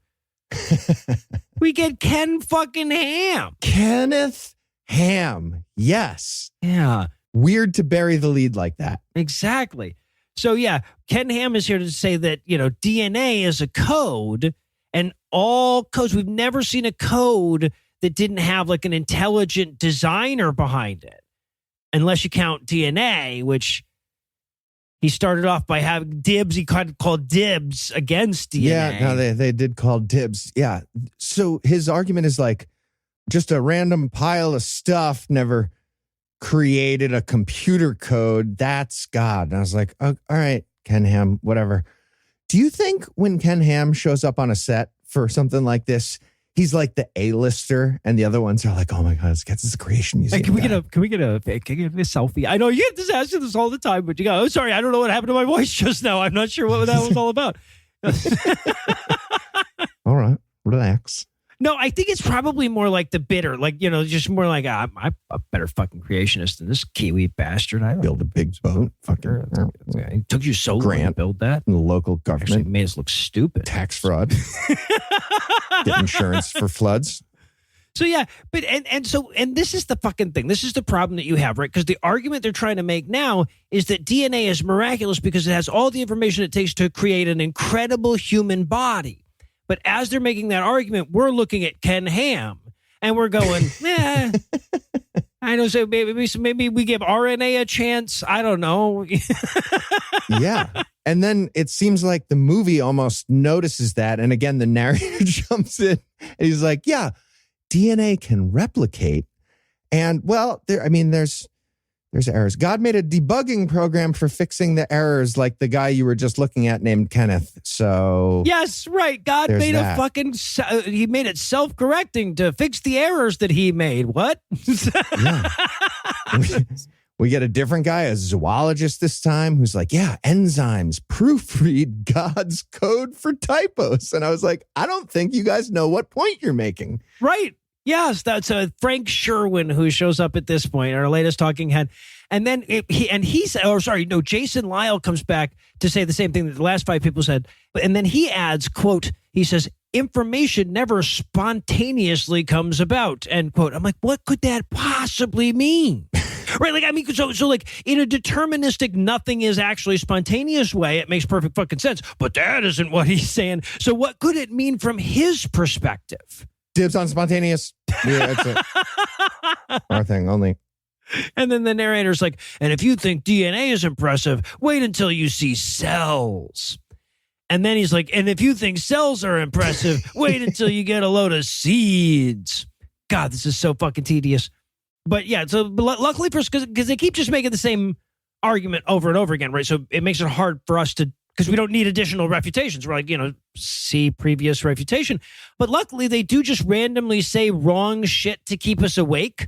Speaker 2: We get Ken fucking Ham.
Speaker 3: Kenneth Ham. Yes.
Speaker 2: Yeah.
Speaker 3: Weird to bury the lead like that.
Speaker 2: Exactly. So, yeah, Ken Ham is here to say that, DNA is a code, and all codes, we've never seen a code that didn't have like an intelligent designer behind it, unless you count DNA, which he started off by having dibs. He called dibs against DNA.
Speaker 3: Yeah, no, they did call dibs. Yeah. So his argument is like just a random pile of stuff never created a computer code. That's God. And I was like, oh, all right, Ken Ham, whatever. Do you think when Ken Ham shows up on a set for something like this, he's like the A-lister and the other ones are like, oh my God, this is a creation museum.
Speaker 2: Hey, can we get a selfie? I know you get this ask you this all the time, but you go, oh, sorry, I don't know what happened to my voice just now. I'm not sure what that was all about.
Speaker 3: All right, relax.
Speaker 2: No, I think it's probably more like the bitter, like, just more like, I'm a better fucking creationist than this Kiwi bastard. I
Speaker 3: build a big boat. Fucking
Speaker 2: it took you so long to build that.
Speaker 3: The local government.
Speaker 2: Actually made us look stupid.
Speaker 3: Tax fraud. Get insurance for floods.
Speaker 2: So yeah, but and this is the fucking thing. This is the problem that you have, right? Because the argument they're trying to make now is that DNA is miraculous because it has all the information it takes to create an incredible human body. But as they're making that argument, we're looking at Ken Ham and we're going, I don't know, maybe we give RNA a chance. I don't know.
Speaker 3: Yeah. And then it seems like the movie almost notices that. And again, the narrator jumps in and he's like, yeah, DNA can replicate. And well, there's errors. God made a debugging program for fixing the errors, like the guy you were just looking at named Kenneth. So
Speaker 2: yes, right. God made he made it self-correcting to fix the errors that he made. What?
Speaker 3: Yeah. We get a different guy, a zoologist this time, who's like, yeah, enzymes proofread God's code for typos. And I was like, I don't think you guys know what point you're making.
Speaker 2: Right. Yes, that's Frank Sherwin who shows up at this point, our latest talking head. And then Jason Lyle comes back to say the same thing that the last 5 people said. And then he adds, quote, he says, information never spontaneously comes about, end quote. I'm like, what could that possibly mean? Right, like, I mean, so like, in a deterministic nothing is actually spontaneous way, it makes perfect fucking sense. But that isn't what he's saying. So what could it mean from his perspective?
Speaker 3: Dibs on spontaneous. Yeah, that's it. Our thing only.
Speaker 2: And then the narrator's like, and if you think DNA is impressive, wait until you see cells. And then he's like, and if you think cells are impressive, wait until you get a load of seeds. God, this is so fucking tedious. But yeah, so luckily for us, because they keep just making the same argument over and over again, right? So it makes it hard for us to, because we don't need additional refutations. We're like, see previous refutation. But luckily, they do just randomly say wrong shit to keep us awake,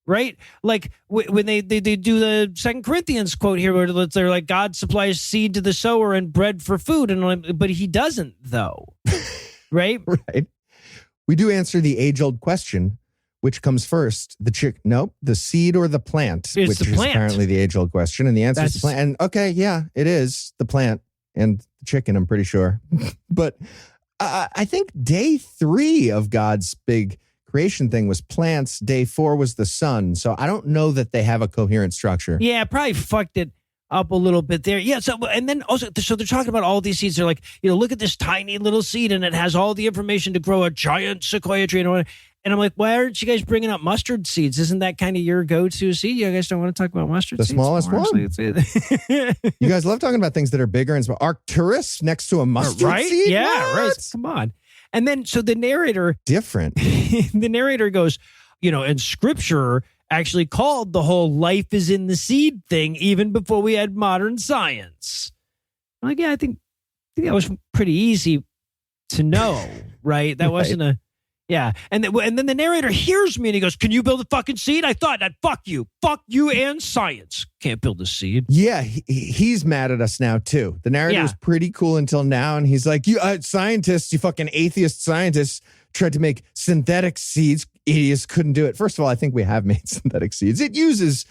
Speaker 2: right? Like when they do the 2 Corinthians quote here, where they're like, God supplies seed to the sower and bread for food, but he doesn't, though, right?
Speaker 3: Right. We do answer the age-old question. Which comes first, the seed or the plant?
Speaker 2: It's
Speaker 3: which
Speaker 2: the
Speaker 3: is
Speaker 2: plant.
Speaker 3: Apparently the age-old question. And the answer is the plant. And okay, yeah, it is the plant and the chicken, I'm pretty sure. But I think day 3 of God's big creation thing was plants. Day 4 was the sun. So I don't know that they have a coherent structure.
Speaker 2: Yeah, probably fucked it up a little bit there. Yeah. So, and then also, so they're talking about all these seeds. They're like, look at this tiny little seed and it has all the information to grow a giant sequoia tree. And I'm like, why aren't you guys bringing up mustard seeds? Isn't that kind of your go-to seed? You guys don't want to talk about mustard seeds?
Speaker 3: The smallest one? You guys love talking about things that are bigger and small. Arcturus next to a mustard seed?
Speaker 2: Yeah,
Speaker 3: what?
Speaker 2: right. Come on. And then, so the narrator...
Speaker 3: Different.
Speaker 2: The narrator goes, and scripture actually called the whole life is in the seed thing even before we had modern science. I'm like, yeah, I think that was pretty easy to know, right? That wasn't a... Yeah, and then the narrator hears me and he goes, can you build a fucking seed? I thought that, fuck you and science. Can't build a seed.
Speaker 3: Yeah, he's mad at us now too. The narrator was pretty cool until now, and he's like, you scientists, you fucking atheist scientists tried to make synthetic seeds. Idiots couldn't do it. First of all, I think we have made synthetic seeds. It uses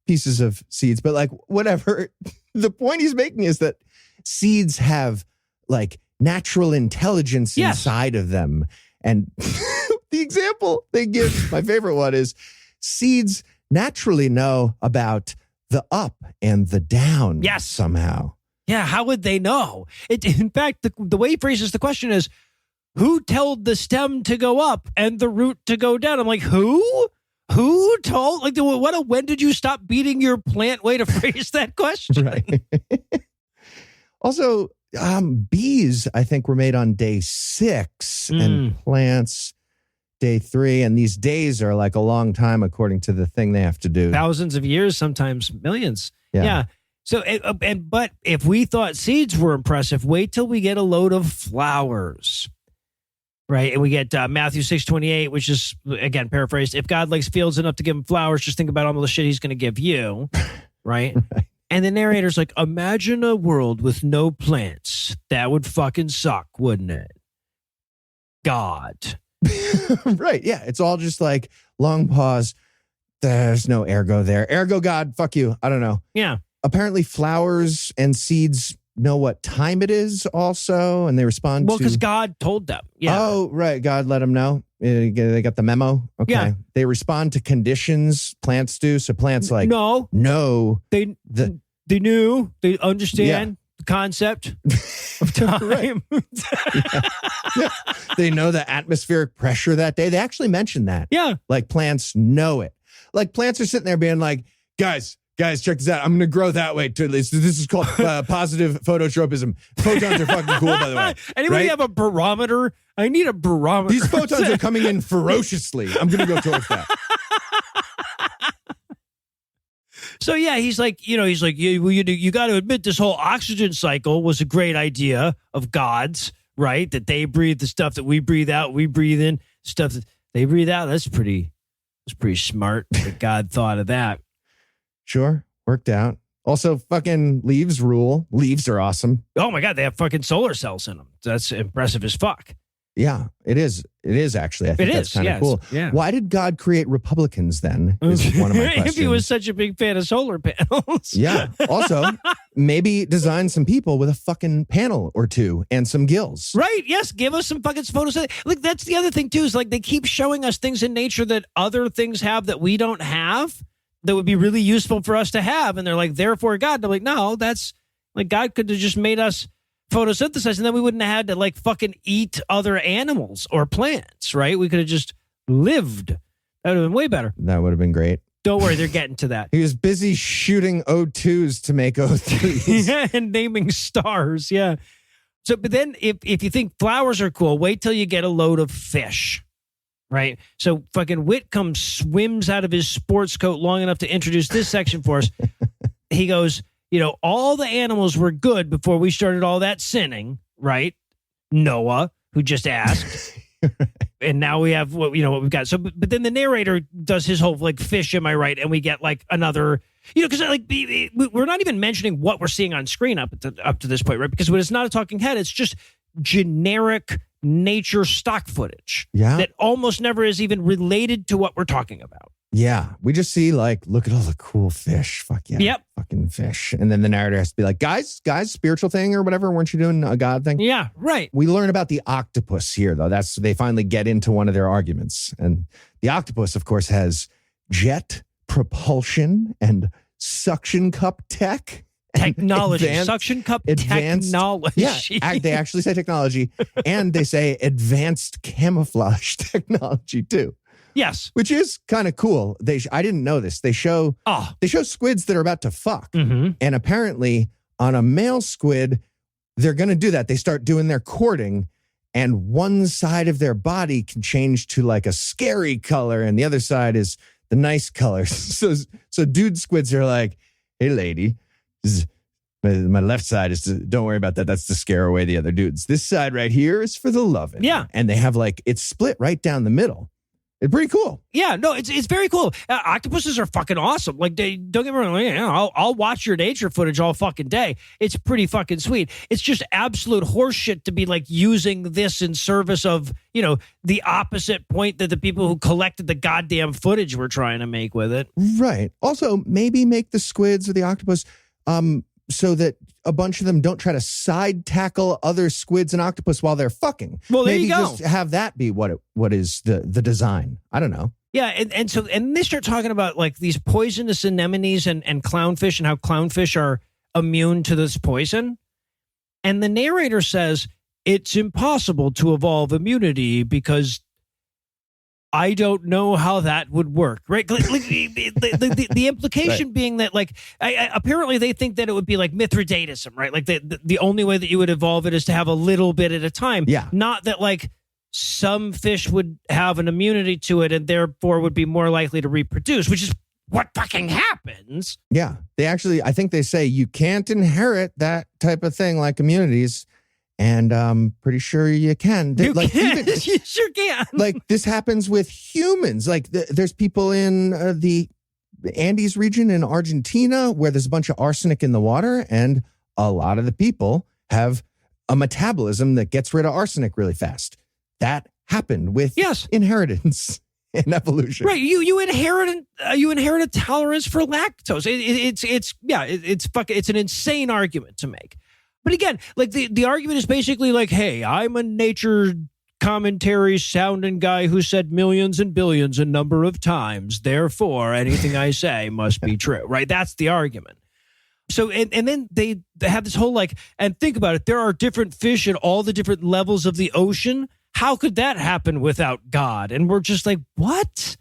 Speaker 3: pieces of seeds, but like whatever. The point he's making is that seeds have like natural intelligence inside of them. And the example they give, my favorite one is seeds naturally know about the up and the down somehow.
Speaker 2: Yeah, how would they know? In fact, the way he phrases the question is, who told the stem to go up and the root to go down? I'm like, who? Who told? Like, when did you stop beating your plant way to phrase that question?
Speaker 3: Right. Also, bees, I think, were made on day 6 and plants day 3. And these days are like a long time according to the thing they have to do.
Speaker 2: Thousands of years, sometimes millions.
Speaker 3: Yeah.
Speaker 2: So, but if we thought seeds were impressive, wait till we get a load of flowers. Right. And we get Matthew 6:28, which is, again, paraphrased. If God likes fields enough to give him flowers, just think about all the shit he's going to give you. Right. And the narrator's like, imagine a world with no plants. That would fucking suck, wouldn't it? God.
Speaker 3: Right. Yeah. It's all just like long pause. There's no ergo there. Ergo God, fuck you. I don't know.
Speaker 2: Yeah.
Speaker 3: Apparently flowers and seeds know what time it is also, and they respond
Speaker 2: Well,
Speaker 3: to...
Speaker 2: because God told them. Yeah.
Speaker 3: Oh, right. God let them know. They got the memo. Okay.
Speaker 2: Yeah.
Speaker 3: They respond to conditions plants do. So plants like
Speaker 2: no,
Speaker 3: the
Speaker 2: they knew, they understand the concept of time.
Speaker 3: Yeah. They know the atmospheric pressure that day. They actually mentioned that.
Speaker 2: Yeah.
Speaker 3: Like plants know it. Like plants are sitting there being like, guys, check this out. I'm going to grow that way too. This is called positive phototropism. Photons are fucking cool, by the way.
Speaker 2: Anybody have a barometer? I need a barometer.
Speaker 3: These photons are coming in ferociously. I'm going to go towards that.
Speaker 2: So yeah, he's like, you got to admit this whole oxygen cycle was a great idea of God's, right? That they breathe the stuff that we breathe out, we breathe in stuff that they breathe out. That's pretty smart that God thought of that.
Speaker 3: Sure. Worked out. Also, fucking leaves rule. Leaves are awesome.
Speaker 2: Oh my God, they have fucking solar cells in them. That's impressive as fuck.
Speaker 3: Yeah, it is. It is actually. I think that's kind of cool.
Speaker 2: Yeah.
Speaker 3: Why did God create Republicans then? Is one of my questions.
Speaker 2: If he was such a big fan of solar panels.
Speaker 3: Yeah. Also, maybe design some people with a fucking panel or two and some gills.
Speaker 2: Right. Yes. Give us some fucking photos. Like, that's the other thing too, is like they keep showing us things in nature that other things have that we don't have that would be really useful for us to have. And they're like, therefore God. And I'm like, no, that's like God could have just made us photosynthesize and then we wouldn't have had to like fucking eat other animals or plants, right? We could have just lived. That would have been way better.
Speaker 3: That would have been great.
Speaker 2: Don't worry, they're getting to that.
Speaker 3: He was busy shooting O2s to make O3s.
Speaker 2: Yeah, and naming stars, yeah. So, but then if you think flowers are cool, wait till you get a load of fish, right? So fucking Whitcomb swims out of his sports coat long enough to introduce this section for us. He goes, all the animals were good before we started all that sinning, right? Noah, who just asked. And now we have what we've got. So, but then the narrator does his whole like fish, am I right? And we get like another, because like we're not even mentioning what we're seeing on screen up to this point, right? Because when it's not a talking head, it's just generic nature stock footage that almost never is even related to what we're talking about.
Speaker 3: Yeah, we just see like, look at all the cool fish. Fuck yeah.
Speaker 2: Yep.
Speaker 3: Fucking fish. And then the narrator has to be like, guys, spiritual thing or whatever. Weren't you doing a God thing?
Speaker 2: Yeah, right.
Speaker 3: We learn about the octopus here, though. They finally get into one of their arguments. And the octopus, of course, has jet propulsion and suction cup
Speaker 2: technology. Suction cup technology.
Speaker 3: Yeah, they actually say technology. And they say advanced camouflage technology, too.
Speaker 2: Yes,
Speaker 3: which is kind of cool. I didn't know this. They show squids that are about to fuck, and apparently on a male squid, they're going to do that. They start doing their courting, and one side of their body can change to like a scary color, and the other side is the nice color. So dude squids are like, "Hey, lady, my left side is don't worry about that. That's to scare away the other dudes. This side right here is for the loving."
Speaker 2: Yeah,
Speaker 3: and they have like it's split right down the middle. It's pretty cool.
Speaker 2: Yeah, no, it's very cool. Octopuses are fucking awesome. Like, don't get me wrong. I'll watch your nature footage all fucking day. It's pretty fucking sweet. It's just absolute horseshit to be like using this in service of, the opposite point that the people who collected the goddamn footage were trying to make with it.
Speaker 3: Right. Also, maybe make the squids or the octopus so that a bunch of them don't try to side tackle other squids and octopus while they're fucking.
Speaker 2: Well, there
Speaker 3: maybe
Speaker 2: you go.
Speaker 3: Just have that be what is the design. I don't know.
Speaker 2: Yeah, and they start talking about like these poisonous anemones and clownfish and how clownfish are immune to this poison. And the narrator says it's impossible to evolve immunity because I don't know how that would work, right? The implication being that, like, apparently they think that it would be like Mithridatism, right? Like the only way that you would evolve it is to have a little bit at a time.
Speaker 3: Yeah.
Speaker 2: Not that like some fish would have an immunity to it and therefore would be more likely to reproduce, which is what fucking happens.
Speaker 3: Yeah. I think they say you can't inherit that type of thing like immunities. And I'm pretty sure you can.
Speaker 2: You sure can.
Speaker 3: Like this happens with humans. Like there's people in the Andes region in Argentina where there's a bunch of arsenic in the water, and a lot of the people have a metabolism that gets rid of arsenic really fast. That happened with inheritance and evolution.
Speaker 2: Right. You inherit a tolerance for lactose. It's an insane argument to make. But again, like the argument is basically like, hey, I'm a nature commentary sounding guy who said millions and billions a number of times. Therefore, anything I say must be true, right? That's the argument. So, and then they have this whole like, and think about it, there are different fish at all the different levels of the ocean. How could that happen without God? And we're just like, what?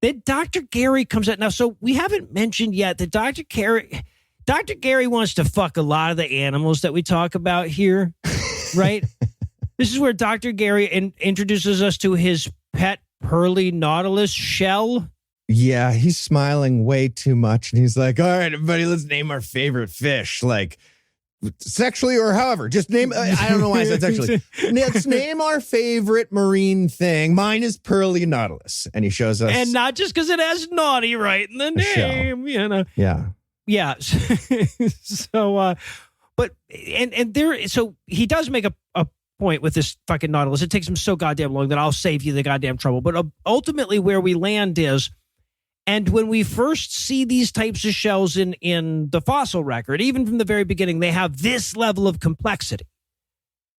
Speaker 2: Then Dr. Gary comes out. Now, so we haven't mentioned yet that Dr. Gary wants to fuck a lot of the animals that we talk about here, right? This is where Dr. Gary introduces us to his pet pearly nautilus shell.
Speaker 3: Yeah, he's smiling way too much. And he's like, all right, everybody, let's name our favorite fish. Like, sexually or however. Just name, I don't know why I said sexually. Let's name our favorite marine thing. Mine is pearly nautilus. And he shows us.
Speaker 2: And not just because it has naughty right in the name, you know.
Speaker 3: Yeah.
Speaker 2: Yeah. So, but, and there, so he does make a point with this fucking nautilus. It takes him so goddamn long that I'll save you the goddamn trouble. But ultimately where we land is, and when we first see these types of shells in the fossil record, even from the very beginning, they have this level of complexity,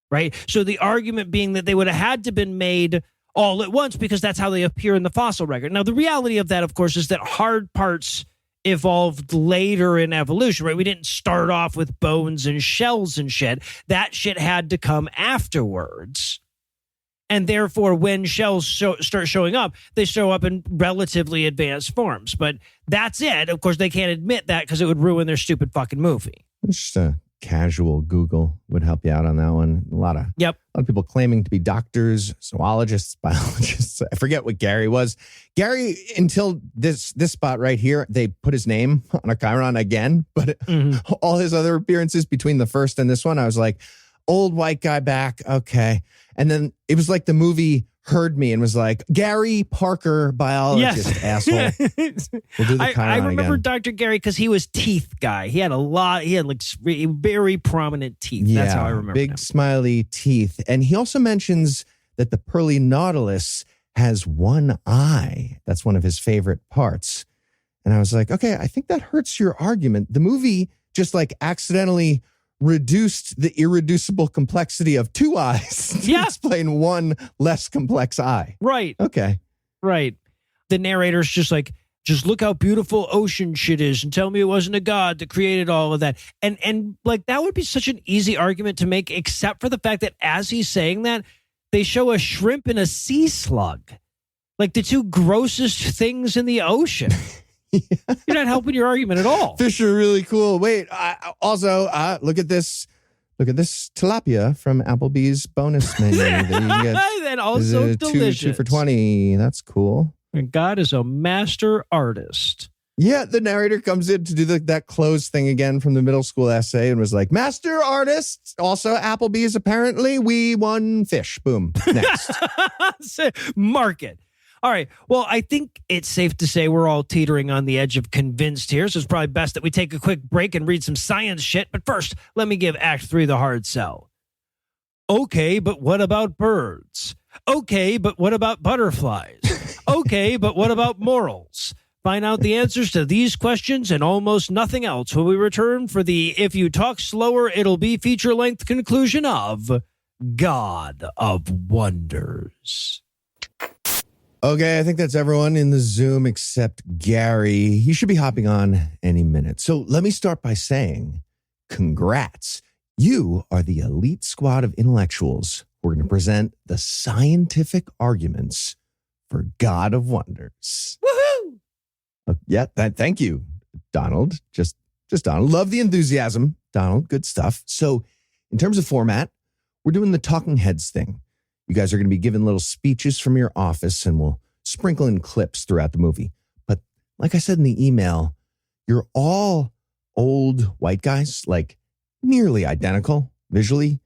Speaker 2: right? So the argument being that they would have had to been made all at once because that's how they appear in the fossil record. Now, the reality of that, of course, is that hard parts evolved later in evolution, right? We didn't start off with bones and shells and shit. That shit had to come afterwards. And therefore, when shells start showing up, they show up in relatively advanced forms. But that's it. Of course, they can't admit that because it would ruin their stupid fucking movie.
Speaker 3: Just a casual Google would help you out on that one. A lot of people claiming to be doctors, zoologists, biologists. I forget what Gary was. Gary, until this spot right here, they put his name on a chyron again. But all his other appearances between the first and this one, I was like, old white guy back. Okay. And then it was like the movie heard me and was like, Gary Parker, biologist, asshole. We'll do the chyron
Speaker 2: I remember
Speaker 3: again.
Speaker 2: Dr. Gary because he was teeth guy. He had like very prominent teeth.
Speaker 3: Yeah,
Speaker 2: that's how I remember
Speaker 3: big
Speaker 2: him.
Speaker 3: smiley teeth. And he also mentions that the pearly nautilus has one eye. That's one of his favorite parts. And I was like, okay, I think that hurts your argument. The movie just like accidentally reduced the irreducible complexity of two eyes to explain one less complex eye.
Speaker 2: Right.
Speaker 3: Okay.
Speaker 2: Right. The narrator's just like, just look how beautiful ocean shit is and tell me it wasn't a god that created all of that. And like, that would be such an easy argument to make, except for the fact that as he's saying that, they show a shrimp and a sea slug. Like the two grossest things in the ocean. You're not helping your argument at all.
Speaker 3: Fish are really cool. Wait, also, look at this. Look at this tilapia from Applebee's bonus menu. That you can get.
Speaker 2: And also delicious.
Speaker 3: Two for $20. That's cool.
Speaker 2: And God is a master artist.
Speaker 3: Yeah, the narrator comes in to do that close thing again from the middle school essay and was like, master artist, also Applebee's, apparently. We won fish. Boom. Next.
Speaker 2: Mark it. All right. Well, I think it's safe to say we're all teetering on the edge of convinced here, so it's probably best that we take a quick break and read some science shit. But first, let me give Act 3 the hard sell. Okay, but what about birds? Okay, but what about butterflies? Okay, but what about morals? Find out the answers to these questions and almost nothing else when we return for the If You Talk Slower, It'll Be feature-length conclusion of God of Wonders.
Speaker 3: Okay, I think that's everyone in the Zoom except Gary. He should be hopping on any minute. So let me start by saying, congrats. You are the elite squad of intellectuals who are going to present the scientific arguments for God of Wonders.
Speaker 2: Woohoo!
Speaker 3: Yeah, thank you, Donald. Just Donald. Love the enthusiasm, Donald. Good stuff. So in terms of format, we're doing the talking heads thing. You guys are going to be given little speeches from your office and we'll sprinkle in clips throughout the movie. But like I said in the email, you're all old white guys, like nearly identical visually.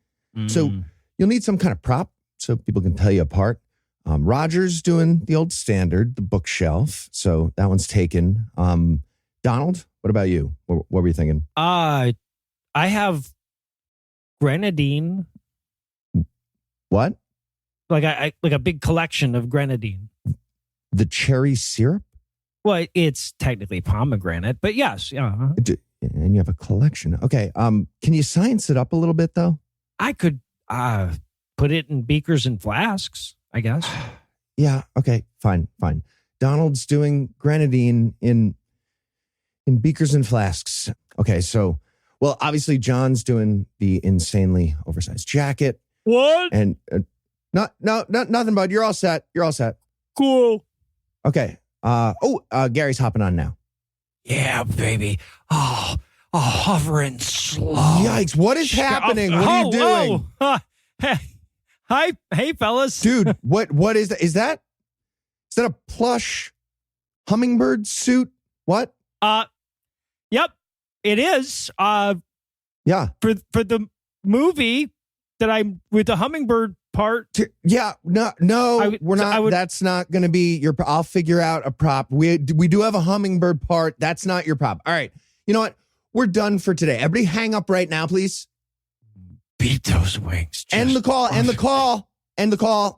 Speaker 3: So you'll need some kind of prop so people can tell you apart. Roger's doing the old standard, the bookshelf. So that one's taken. Donald, what about you? What were you thinking?
Speaker 2: I have grenadine.
Speaker 3: What?
Speaker 2: Like a big collection of grenadine.
Speaker 3: The cherry syrup?
Speaker 2: Well, it's technically pomegranate, but yes.
Speaker 3: And you have a collection. Okay. Can you science it up a little bit though?
Speaker 2: I could put it in beakers and flasks, I guess.
Speaker 3: Yeah. Okay. Fine. Donald's doing grenadine in beakers and flasks. Okay. So, well, obviously John's doing the insanely oversized jacket.
Speaker 2: What?
Speaker 3: And nothing, bud. You're all set.
Speaker 2: Cool.
Speaker 3: Okay. Gary's hopping on now.
Speaker 2: Yeah, baby. Oh, hovering slow.
Speaker 3: Yikes. What is happening? What are you doing?
Speaker 2: Hi. Hey, fellas.
Speaker 3: Dude, what is that? Is that a plush hummingbird suit? What?
Speaker 2: Yep, it is.
Speaker 3: Yeah.
Speaker 2: For the movie that I'm with the hummingbird part.
Speaker 3: Yeah, no, we're not. That's not going to be your. I'll figure out a prop. We do have a hummingbird part. That's not your prop. All right. You know what? We're done for today. Everybody, hang up right now, please.
Speaker 2: Beat those wings.
Speaker 3: End the call. End the call.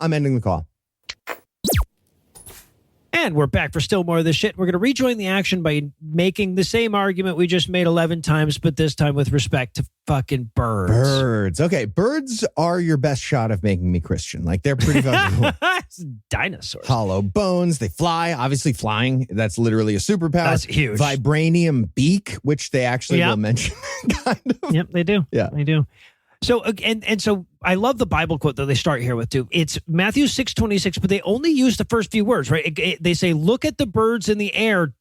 Speaker 3: I'm ending the call.
Speaker 2: And we're back for still more of this shit. We're going to rejoin the action by making the same argument we just made 11 times, but this time with respect to fucking birds.
Speaker 3: Birds. Okay. Birds are your best shot of making me Christian. Like, they're pretty fucking cool.
Speaker 2: Dinosaurs.
Speaker 3: Hollow bones. They fly. Obviously, flying. That's literally a superpower.
Speaker 2: That's huge.
Speaker 3: Vibranium beak, which they actually will mention. Kind of.
Speaker 2: Yep, they do.
Speaker 3: Yeah.
Speaker 2: They do. So, and so I love the Bible quote that they start here with too. It's Matthew 6:26, but they only use the first few words, right? They say, look at the birds in the air, ...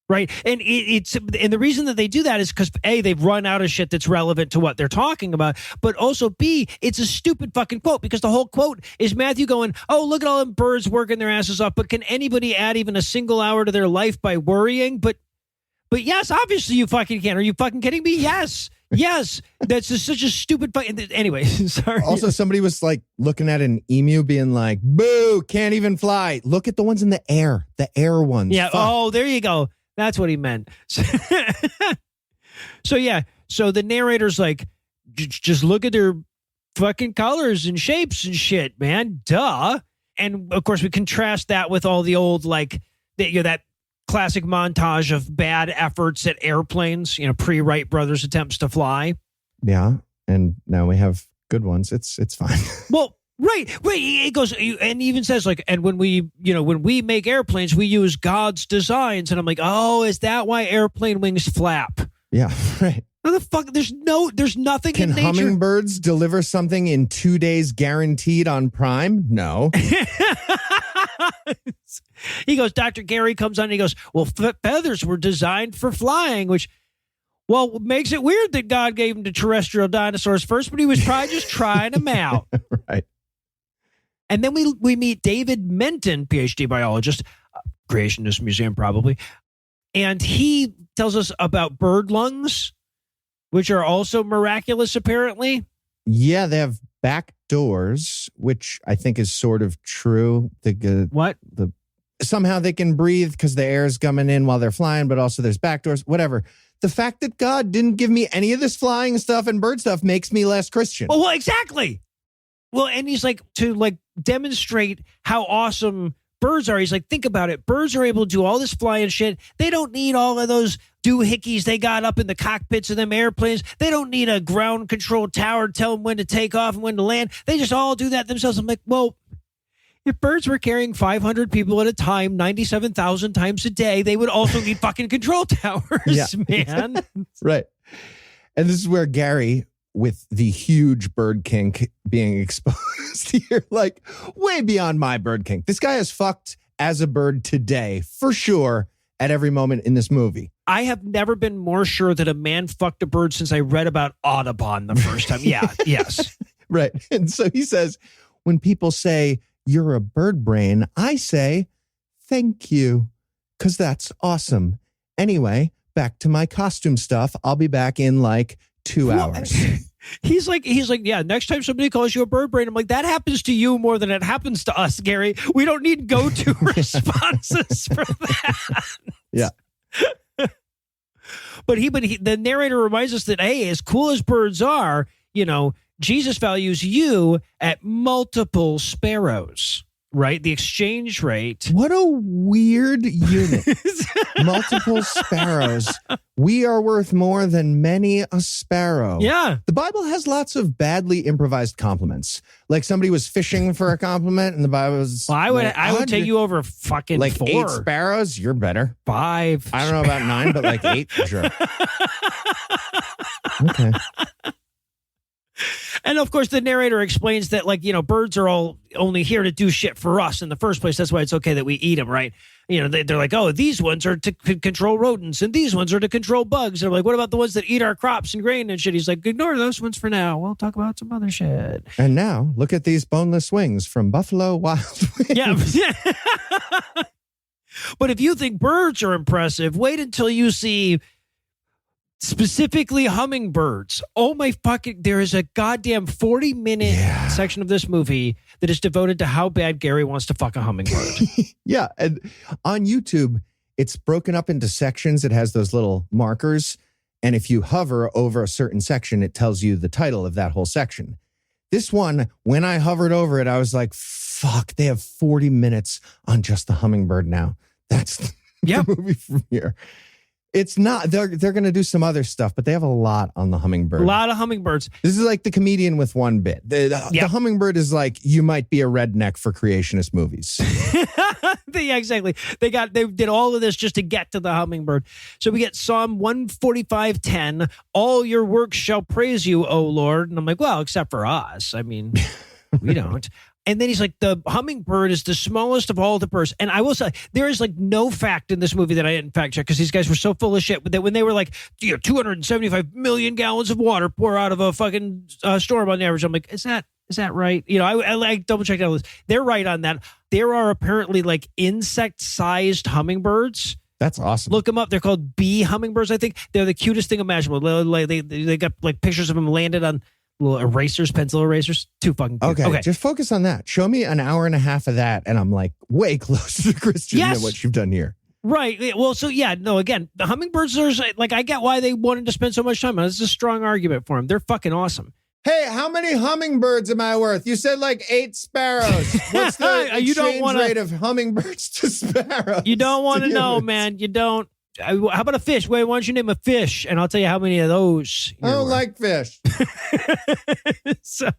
Speaker 2: Right. And and the reason that they do that is because A, they've run out of shit that's relevant to what they're talking about. But also B, it's a stupid fucking quote because the whole quote is Matthew going, oh, look at all them birds working their asses off. But can anybody add even a single hour to their life by worrying? But yes, obviously you fucking can. Are you fucking kidding me? Yes. Yes. That's just such a stupid fucking. Anyway, sorry.
Speaker 3: Also, somebody was like looking at an emu being like, boo, can't even fly. Look at the ones in the air ones.
Speaker 2: Yeah.
Speaker 3: Fuck.
Speaker 2: Oh, there you go. That's what he meant. So yeah. So the narrator's like, just look at their fucking colors and shapes and shit, man. Duh. And of course, we contrast that with all the old, like, that classic montage of bad efforts at airplanes, pre-Wright brothers attempts to fly.
Speaker 3: Yeah. And now we have good ones. It's fine.
Speaker 2: Well, right. It goes, and even says like, and when we make airplanes, we use God's designs. And I'm like, oh, is that why airplane wings flap?
Speaker 3: Yeah. Right.
Speaker 2: How the fuck? There's nothing in nature.
Speaker 3: Can hummingbirds deliver something in 2 days guaranteed on Prime? No.
Speaker 2: He goes, Dr. Gary comes on and he goes, well, feathers were designed for flying, which, well, makes it weird that God gave them to terrestrial dinosaurs first, but he was probably just trying them out.
Speaker 3: Right.
Speaker 2: And then we meet David Menton, PhD biologist, Creationist Museum probably, and he tells us about bird lungs, which are also miraculous, apparently.
Speaker 3: Yeah, they have back doors, which I think is sort of true.
Speaker 2: What?
Speaker 3: Somehow they can breathe because the air is coming in while they're flying, but also there's back doors, whatever. The fact that God didn't give me any of this flying stuff and bird stuff makes me less Christian.
Speaker 2: Well, exactly. Well, and he's like, to like demonstrate how awesome birds are. He's like, think about it. Birds are able to do all this flying shit. They don't need all of those doohickeys they got up in the cockpits of them airplanes. They don't need a ground control tower to tell them when to take off and when to land. They just all do that themselves. I'm like, well, if birds were carrying 500 people at a time, 97,000 times a day, they would also need fucking control towers, man.
Speaker 3: Right. And this is where Gary, with the huge bird kink being exposed here, like way beyond my bird kink. This guy has fucked as a bird today, for sure, at every moment in this movie.
Speaker 2: I have never been more sure that a man fucked a bird since I read about Audubon the first time. Yeah, yes.
Speaker 3: Right. And so he says, when people say, you're a bird brain, I say, thank you, because that's awesome. Anyway, back to my costume stuff. I'll be back in like 2 hours.
Speaker 2: He's like, yeah, next time somebody calls you a bird brain, I'm like, that happens to you more than it happens to us, Gary. We don't need go-to responses for that.
Speaker 3: Yeah.
Speaker 2: But the narrator reminds us that, hey, as cool as birds are, Jesus values you at multiple sparrows. right? The exchange rate.
Speaker 3: What a weird unit. Multiple sparrows. We are worth more than many a sparrow.
Speaker 2: Yeah.
Speaker 3: The Bible has lots of badly improvised compliments. Like somebody was fishing for a compliment and the Bible was...
Speaker 2: Well, I would take you over fucking
Speaker 3: like
Speaker 2: 4.
Speaker 3: 8 sparrows, you're better.
Speaker 2: 5.
Speaker 3: I don't know about 9, but like 8 for sure. Okay.
Speaker 2: And of course, the narrator explains that, like, birds are all only here to do shit for us in the first place. That's why it's okay that we eat them, right? They're like, oh, these ones are to control rodents and these ones are to control bugs. And I'm like, what about the ones that eat our crops and grain and shit? He's like, ignore those ones for now. We'll talk about some other shit.
Speaker 3: And now, look at these boneless wings from Buffalo Wild Wings.
Speaker 2: Yeah. But if you think birds are impressive, wait until you see... specifically hummingbirds. Oh my fucking, there is a goddamn 40-minute section of this movie that is devoted to how bad Gary wants to fuck a hummingbird.
Speaker 3: Yeah. And on YouTube, it's broken up into sections. It has those little markers. And if you hover over a certain section, it tells you the title of that whole section. This one, when I hovered over it, I was like, fuck, they have 40 minutes on just the hummingbird now. That's the movie from here. It's not, they're going to do some other stuff, but they have a lot on the hummingbird.
Speaker 2: A lot of hummingbirds.
Speaker 3: This is like the comedian with one bit. The hummingbird is like, you might be a redneck for creationist movies.
Speaker 2: Yeah, exactly. They did all of this just to get to the hummingbird. So we get Psalm 145:10. All your works shall praise you, O Lord. And I'm like, well, except for us. I mean, we don't. And then he's like, the hummingbird is the smallest of all the birds. And I will say, there is like no fact in this movie that I didn't fact check because these guys were so full of shit that when they were like, 275 million gallons of water pour out of a fucking storm on average. I'm like, is that right? I like double checked all this. They're right on that. There are apparently like insect-sized hummingbirds.
Speaker 3: That's awesome.
Speaker 2: Look them up. They're called bee hummingbirds, I think. They're the cutest thing imaginable. They got like pictures of them landed on little erasers, pencil erasers. Too fucking cute.
Speaker 3: Okay, just focus on that. Show me an hour and a half of that, and I'm like way closer to Christian than what you've done here.
Speaker 2: Right. Well, so yeah, no, again, the hummingbirds are like, I get why they wanted to spend so much time on it. It's a strong argument for them. They're fucking awesome.
Speaker 3: Hey, how many hummingbirds am I worth? You said like 8 sparrows. What's the exchange rate of hummingbirds to sparrows?
Speaker 2: You don't want to know, man. You don't. How about a fish? Wait, why don't you name a fish? And I'll tell you how many of those.
Speaker 3: I don't like fish.
Speaker 2: So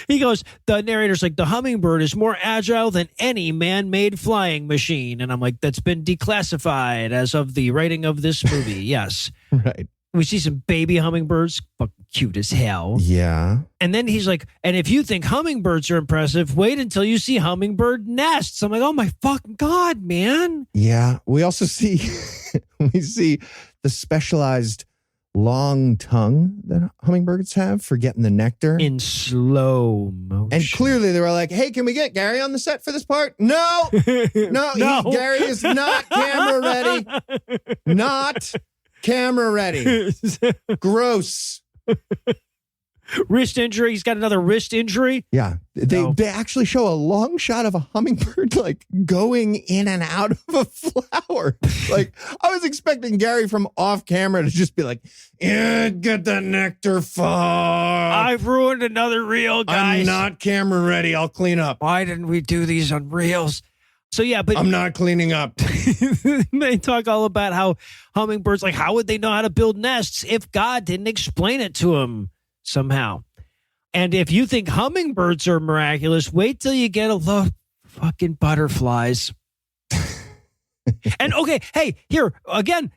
Speaker 2: he goes, the narrator's like, the hummingbird is more agile than any man-made flying machine. And I'm like, that's been declassified as of the writing of this movie. Yes.
Speaker 3: Right.
Speaker 2: We see some baby hummingbirds, fucking cute as hell.
Speaker 3: Yeah.
Speaker 2: And then he's like, and if you think hummingbirds are impressive, wait until you see hummingbird nests. I'm like, oh my fucking God, man.
Speaker 3: Yeah. We also see, the specialized long tongue that hummingbirds have for getting the nectar.
Speaker 2: In slow motion.
Speaker 3: And clearly they were like, hey, can we get Gary on the set for this part? No. Gary is not camera ready. Not camera ready. Gross.
Speaker 2: Wrist injury. He's got another wrist injury.
Speaker 3: Yeah. They actually show a long shot of a hummingbird like going in and out of a flower. Like, I was expecting Gary from off camera to just be like, yeah, get the nectar far.
Speaker 2: I've ruined another reel, guys.
Speaker 3: I'm not camera ready. I'll clean up.
Speaker 2: Why didn't we do these on reels? So yeah, but
Speaker 3: I'm not cleaning up.
Speaker 2: They talk all about how hummingbirds, like, how would they know how to build nests if God didn't explain it to them somehow? And if you think hummingbirds are miraculous, wait till you get a load of fucking butterflies. And okay, hey, here again,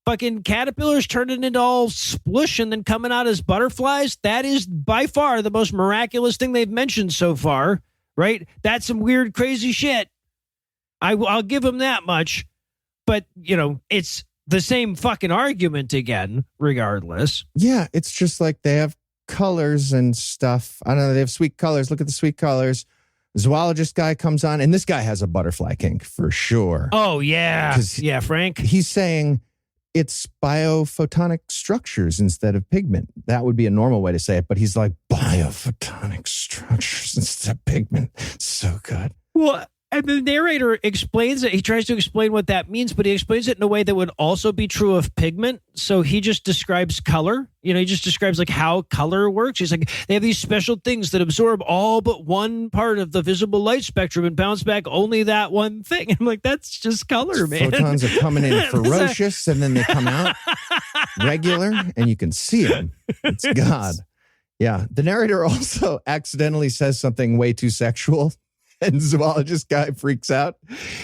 Speaker 2: fucking caterpillars turning into all splush and then coming out as butterflies. That is by far the most miraculous thing they've mentioned so far, right? That's some weird, crazy shit. I'll give them that much, but it's the same fucking argument again, regardless.
Speaker 3: Yeah, it's just like they have colors and stuff. I don't know. They have sweet colors. Look at the sweet colors. Zoologist guy comes on, and this guy has a butterfly kink for sure.
Speaker 2: Oh, yeah. Yeah, Frank.
Speaker 3: He's saying it's biophotonic structures instead of pigment. That would be a normal way to say it, but he's like, biophotonic structures instead of pigment. So good.
Speaker 2: Well, And the narrator explains it. He tries to explain what that means, but he explains it in a way that would also be true of pigment. So he just describes color. He just describes like how color works. He's like, they have these special things that absorb all but one part of the visible light spectrum and bounce back only that one thing. I'm like, that's just color, man.
Speaker 3: Photons are coming in ferocious and then they come out regular and you can see them. It's God. Yeah. The narrator also accidentally says something way too sexual. And zoologist guy freaks out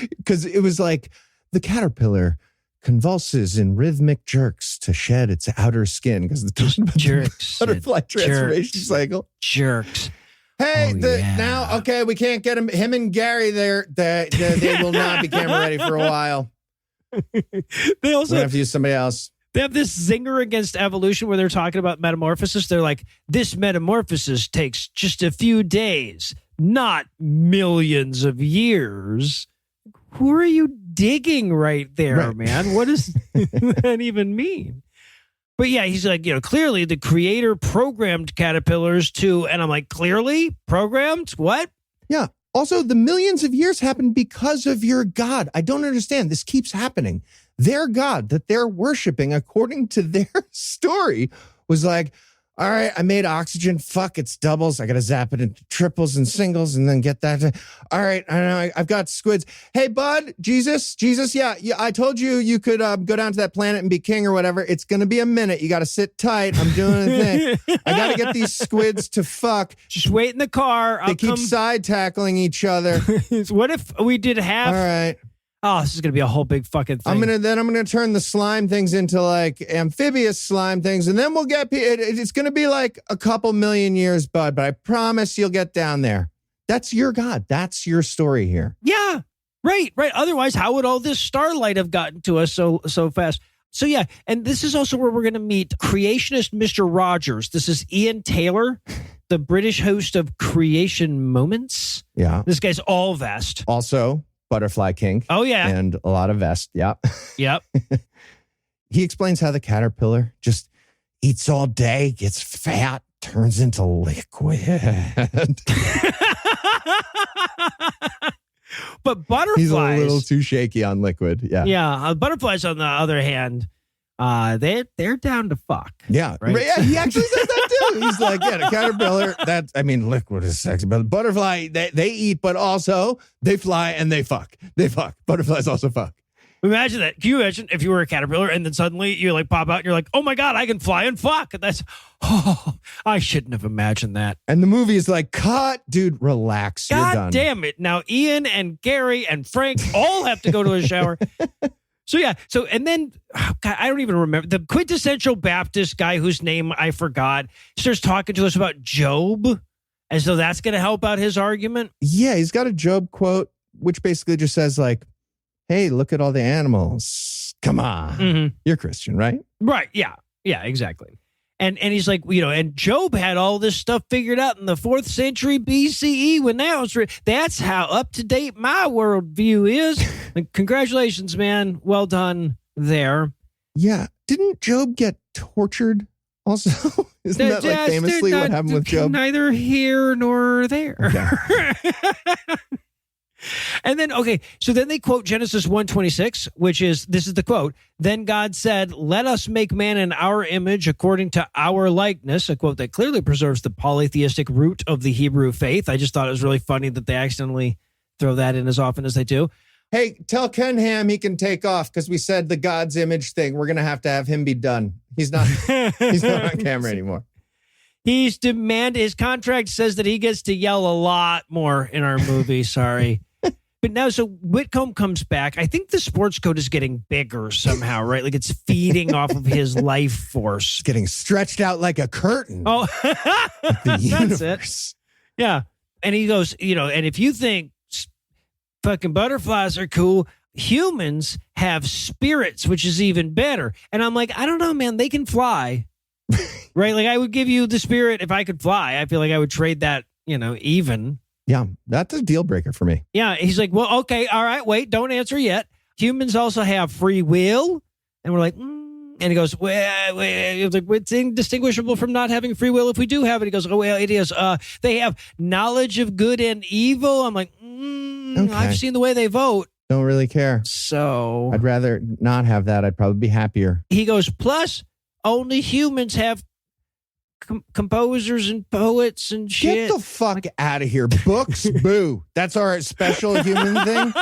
Speaker 3: because it was like the caterpillar convulses in rhythmic jerks to shed its outer skin because the
Speaker 2: jerks,
Speaker 3: butterfly transformation cycle.
Speaker 2: Jerks.
Speaker 3: Hey, now, okay, we can't get him and Gary there. They will not be camera ready for a while.
Speaker 2: They also
Speaker 3: have to use somebody else.
Speaker 2: They have this zinger against evolution where they're talking about metamorphosis. They're like, this metamorphosis takes just a few days, not millions of years. Who are you digging right there, man? What does that even mean? But yeah, he's like, clearly the creator programmed caterpillars to, and I'm like, clearly programmed? What?
Speaker 3: Yeah. Also, the millions of years happened because of your God. I don't understand. This keeps happening. Their God that they're worshiping, according to their story, was like, all right, I made oxygen. Fuck, it's doubles. I got to zap it into triples and singles and then get that. All right, I know I've got squids. Hey, bud, Jesus, yeah, I told you could go down to that planet and be king or whatever. It's going to be a minute. You got to sit tight. I'm doing a thing. I got to get these squids to fuck.
Speaker 2: Just wait in the car.
Speaker 3: They keep side tackling each other.
Speaker 2: What if we did half?
Speaker 3: All right.
Speaker 2: Oh, this is going to be a whole big fucking thing.
Speaker 3: I'm gonna turn the slime things into like amphibious slime things, and then we'll get. It's going to be like a couple million years, bud. But I promise you'll get down there. That's your God. That's your story here.
Speaker 2: Yeah, right. Otherwise, how would all this starlight have gotten to us so fast? So yeah, and this is also where we're going to meet creationist Mr. Rogers. This is Ian Taylor, the British host of Creation Moments.
Speaker 3: Yeah,
Speaker 2: this guy's all vest.
Speaker 3: Also. Butterfly King.
Speaker 2: Oh, yeah.
Speaker 3: And a lot of vest. Yeah.
Speaker 2: Yep.
Speaker 3: He explains how the caterpillar just eats all day, gets fat, turns into liquid.
Speaker 2: But butterflies.
Speaker 3: He's a little too shaky on liquid. Yeah.
Speaker 2: Yeah. Butterflies, on the other hand, they're down to fuck.
Speaker 3: Yeah.
Speaker 2: Right?
Speaker 3: Yeah. He actually says that too. He's like, yeah, the caterpillar, liquid is sexy, but the butterfly, they eat, but also they fly and they fuck. They fuck. Butterflies also fuck.
Speaker 2: Imagine that. Can you imagine if you were a caterpillar and then suddenly you like pop out and you're like, oh my God, I can fly and fuck. And I shouldn't have imagined that.
Speaker 3: And the movie is like, cut, dude, relax. You're done.
Speaker 2: God damn it. Now Ian and Gary and Frank all have to go to a shower. So yeah, and then God, I don't even remember the quintessential Baptist guy whose name I forgot starts talking to us about Job, as though that's going to help out his argument.
Speaker 3: Yeah, he's got a Job quote, which basically just says like, "Hey, look at all the animals. Come on, You're Christian, right?"
Speaker 2: Right? Yeah, exactly. And he's like, and Job had all this stuff figured out in the 4th century BCE when that was written. That's how up to date my worldview is. Like, congratulations, man. Well done there.
Speaker 3: Yeah. Didn't Job get tortured also? Isn't that like famously what happened with Job?
Speaker 2: Neither here nor there. Okay. And then, so then they quote Genesis 1:26, which is, this is the quote, "Then God said, let us make man in our image according to our likeness," a quote that clearly preserves the polytheistic root of the Hebrew faith. I just thought it was really funny that they accidentally throw that in as often as they do.
Speaker 3: Hey, tell Ken Ham he can take off because we said the God's image thing. We're going to have him be done. He's not on camera anymore.
Speaker 2: His contract says that he gets to yell a lot more in our movie. Sorry. But now, so Whitcomb comes back. I think the sports coat is getting bigger somehow, right? Like it's feeding off of his life force.
Speaker 3: It's getting stretched out like a curtain.
Speaker 2: Oh,
Speaker 3: that's
Speaker 2: it. Yeah. And he goes, and if you think fucking butterflies are cool, humans have spirits, which is even better. And I'm like, I don't know, man. They can fly. Right? Like I would give you the spirit if I could fly. I feel like I would trade that, even.
Speaker 3: Yeah, that's a deal breaker for me.
Speaker 2: Yeah, he's like, well, okay, all right, wait, don't answer yet. Humans also have free will. And we're like, And he goes, well, it's indistinguishable from not having free will if we do have it. He goes, oh, well, it is. They have knowledge of good and evil. I'm like,
Speaker 3: Okay.
Speaker 2: I've seen the way they vote.
Speaker 3: Don't really care.
Speaker 2: So
Speaker 3: I'd rather not have that. I'd probably be happier.
Speaker 2: he goes, plus only humans have composers and poets and shit.
Speaker 3: Get the fuck out of here. Books, boo. That's our special human thing.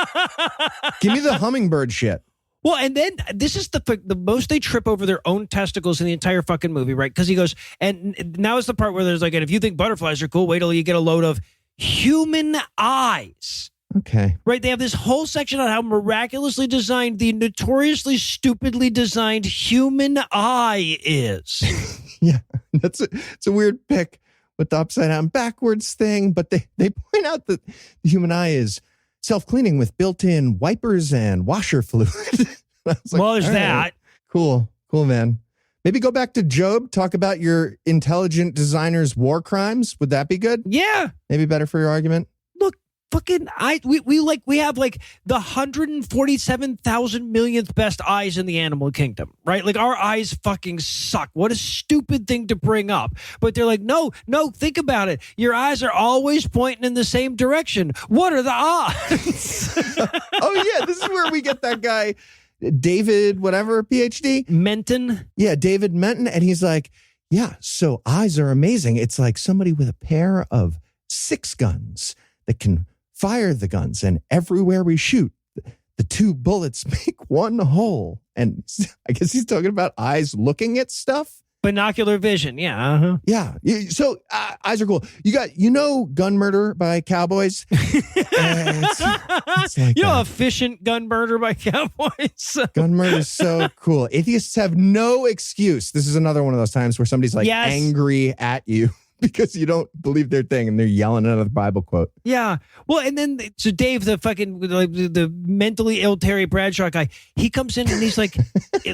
Speaker 3: Give me the hummingbird shit.
Speaker 2: Well, and then this is the most they trip over their own testicles in the entire fucking movie, right? Because he goes, and now is the part where there's like, and if you think butterflies are cool, wait till you get a load of human eyes.
Speaker 3: Okay.
Speaker 2: Right? They have this whole section on how miraculously designed the notoriously stupidly designed human eye is.
Speaker 3: Yeah, it's a weird pick with the upside down backwards thing, but they point out that the human eye is self-cleaning with built-in wipers and washer fluid. Well,
Speaker 2: there's that.
Speaker 3: Right. Cool, man. Maybe go back to Job, talk about your intelligent designer's war crimes. Would that be good?
Speaker 2: Yeah.
Speaker 3: Maybe better for your argument?
Speaker 2: Look, fucking we have like the 147,000 millionth best eyes in the animal kingdom, right? Like our eyes fucking suck. What a stupid thing to bring up. But they're like, no, think about it. Your eyes are always pointing in the same direction. What are the odds?
Speaker 3: Oh yeah, this is where we get that guy, David, whatever, PhD?
Speaker 2: Menton.
Speaker 3: Yeah, David Menton. And he's like, yeah, so eyes are amazing. It's like somebody with a pair of 6 guns that can fire the guns. And everywhere we shoot, the 2 bullets make 1 hole. And I guess he's talking about eyes looking at stuff.
Speaker 2: Binocular vision. Yeah. Uh-huh.
Speaker 3: Yeah. So eyes are cool. You know Gun Murder by Cowboys? It's like
Speaker 2: efficient gun murder by cowboys.
Speaker 3: Gun murder is so cool. Atheists have no excuse. This is another one of those times where somebody's like angry at you because you don't believe their thing and they're yelling another Bible quote.
Speaker 2: Yeah. Well, and then so Dave, the fucking the mentally ill Terry Bradshaw guy, he comes in and he's like,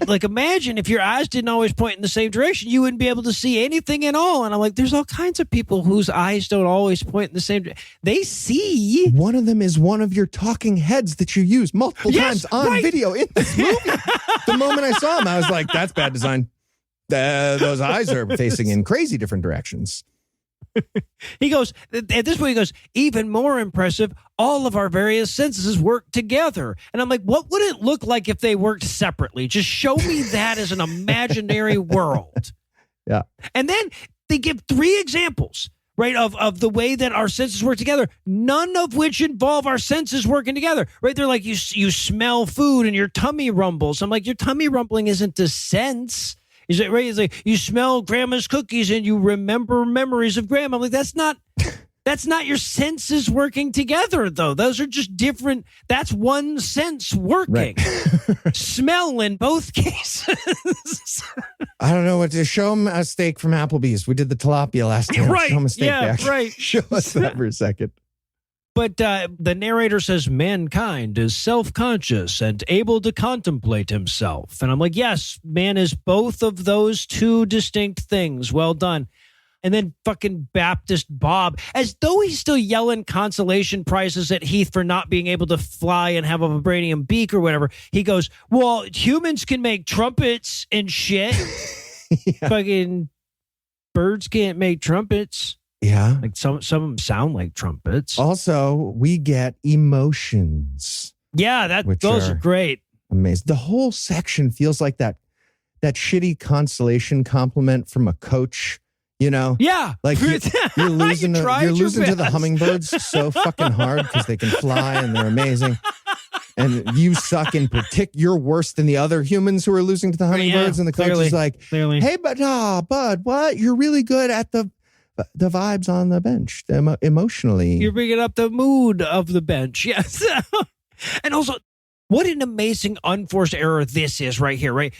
Speaker 2: like imagine if your eyes didn't always point in the same direction, you wouldn't be able to see anything at all. And I'm like, there's all kinds of people whose eyes don't always point in the same direction. They see.
Speaker 3: One of them is one of your talking heads that you use multiple times on video in this movie. The moment I saw him, I was like, that's bad design. Those eyes are facing in crazy different directions.
Speaker 2: He goes, at this point, he goes, even more impressive, all of our various senses work together. And I'm like, what would it look like if they worked separately? Just show me that as an imaginary world.
Speaker 3: Yeah.
Speaker 2: And then they give 3 examples, right, of the way that our senses work together, none of which involve our senses working together, right? They're like, you smell food and your tummy rumbles. I'm like, your tummy rumbling isn't a sense. Is it right? It's like you smell grandma's cookies and you remember memories of grandma. I'm like, that's not your senses working together, though. Those are just different. That's one sense working. Right. Smell in both cases.
Speaker 3: I don't know what to show him a steak from Applebee's. We did the tilapia last time.
Speaker 2: Right.
Speaker 3: Show him a steak back.
Speaker 2: Right.
Speaker 3: Show us that for a second.
Speaker 2: But the narrator says mankind is self-conscious and able to contemplate himself. And I'm like, yes, man is both of those 2 distinct things. Well done. And then fucking Baptist Bob, as though he's still yelling consolation prizes at Heath for not being able to fly and have a vibranium beak or whatever. He goes, well, humans can make trumpets and shit. Yeah. Fucking birds can't make trumpets.
Speaker 3: Yeah.
Speaker 2: Like some of them sound like trumpets.
Speaker 3: Also, we get emotions.
Speaker 2: Yeah, those are great.
Speaker 3: Amazing. The whole section feels like that shitty consolation compliment from a coach, you know?
Speaker 2: Yeah.
Speaker 3: Like you're losing to the hummingbirds so fucking hard because they can fly and they're amazing. And you suck in particular. You're worse than the other humans who are losing to the hummingbirds. And the coach is like, hey, bud, what? You're really good at the vibes on the bench, emotionally.
Speaker 2: You're bringing up the mood of the bench. Yes. And also, what an amazing unforced error this is right here, right?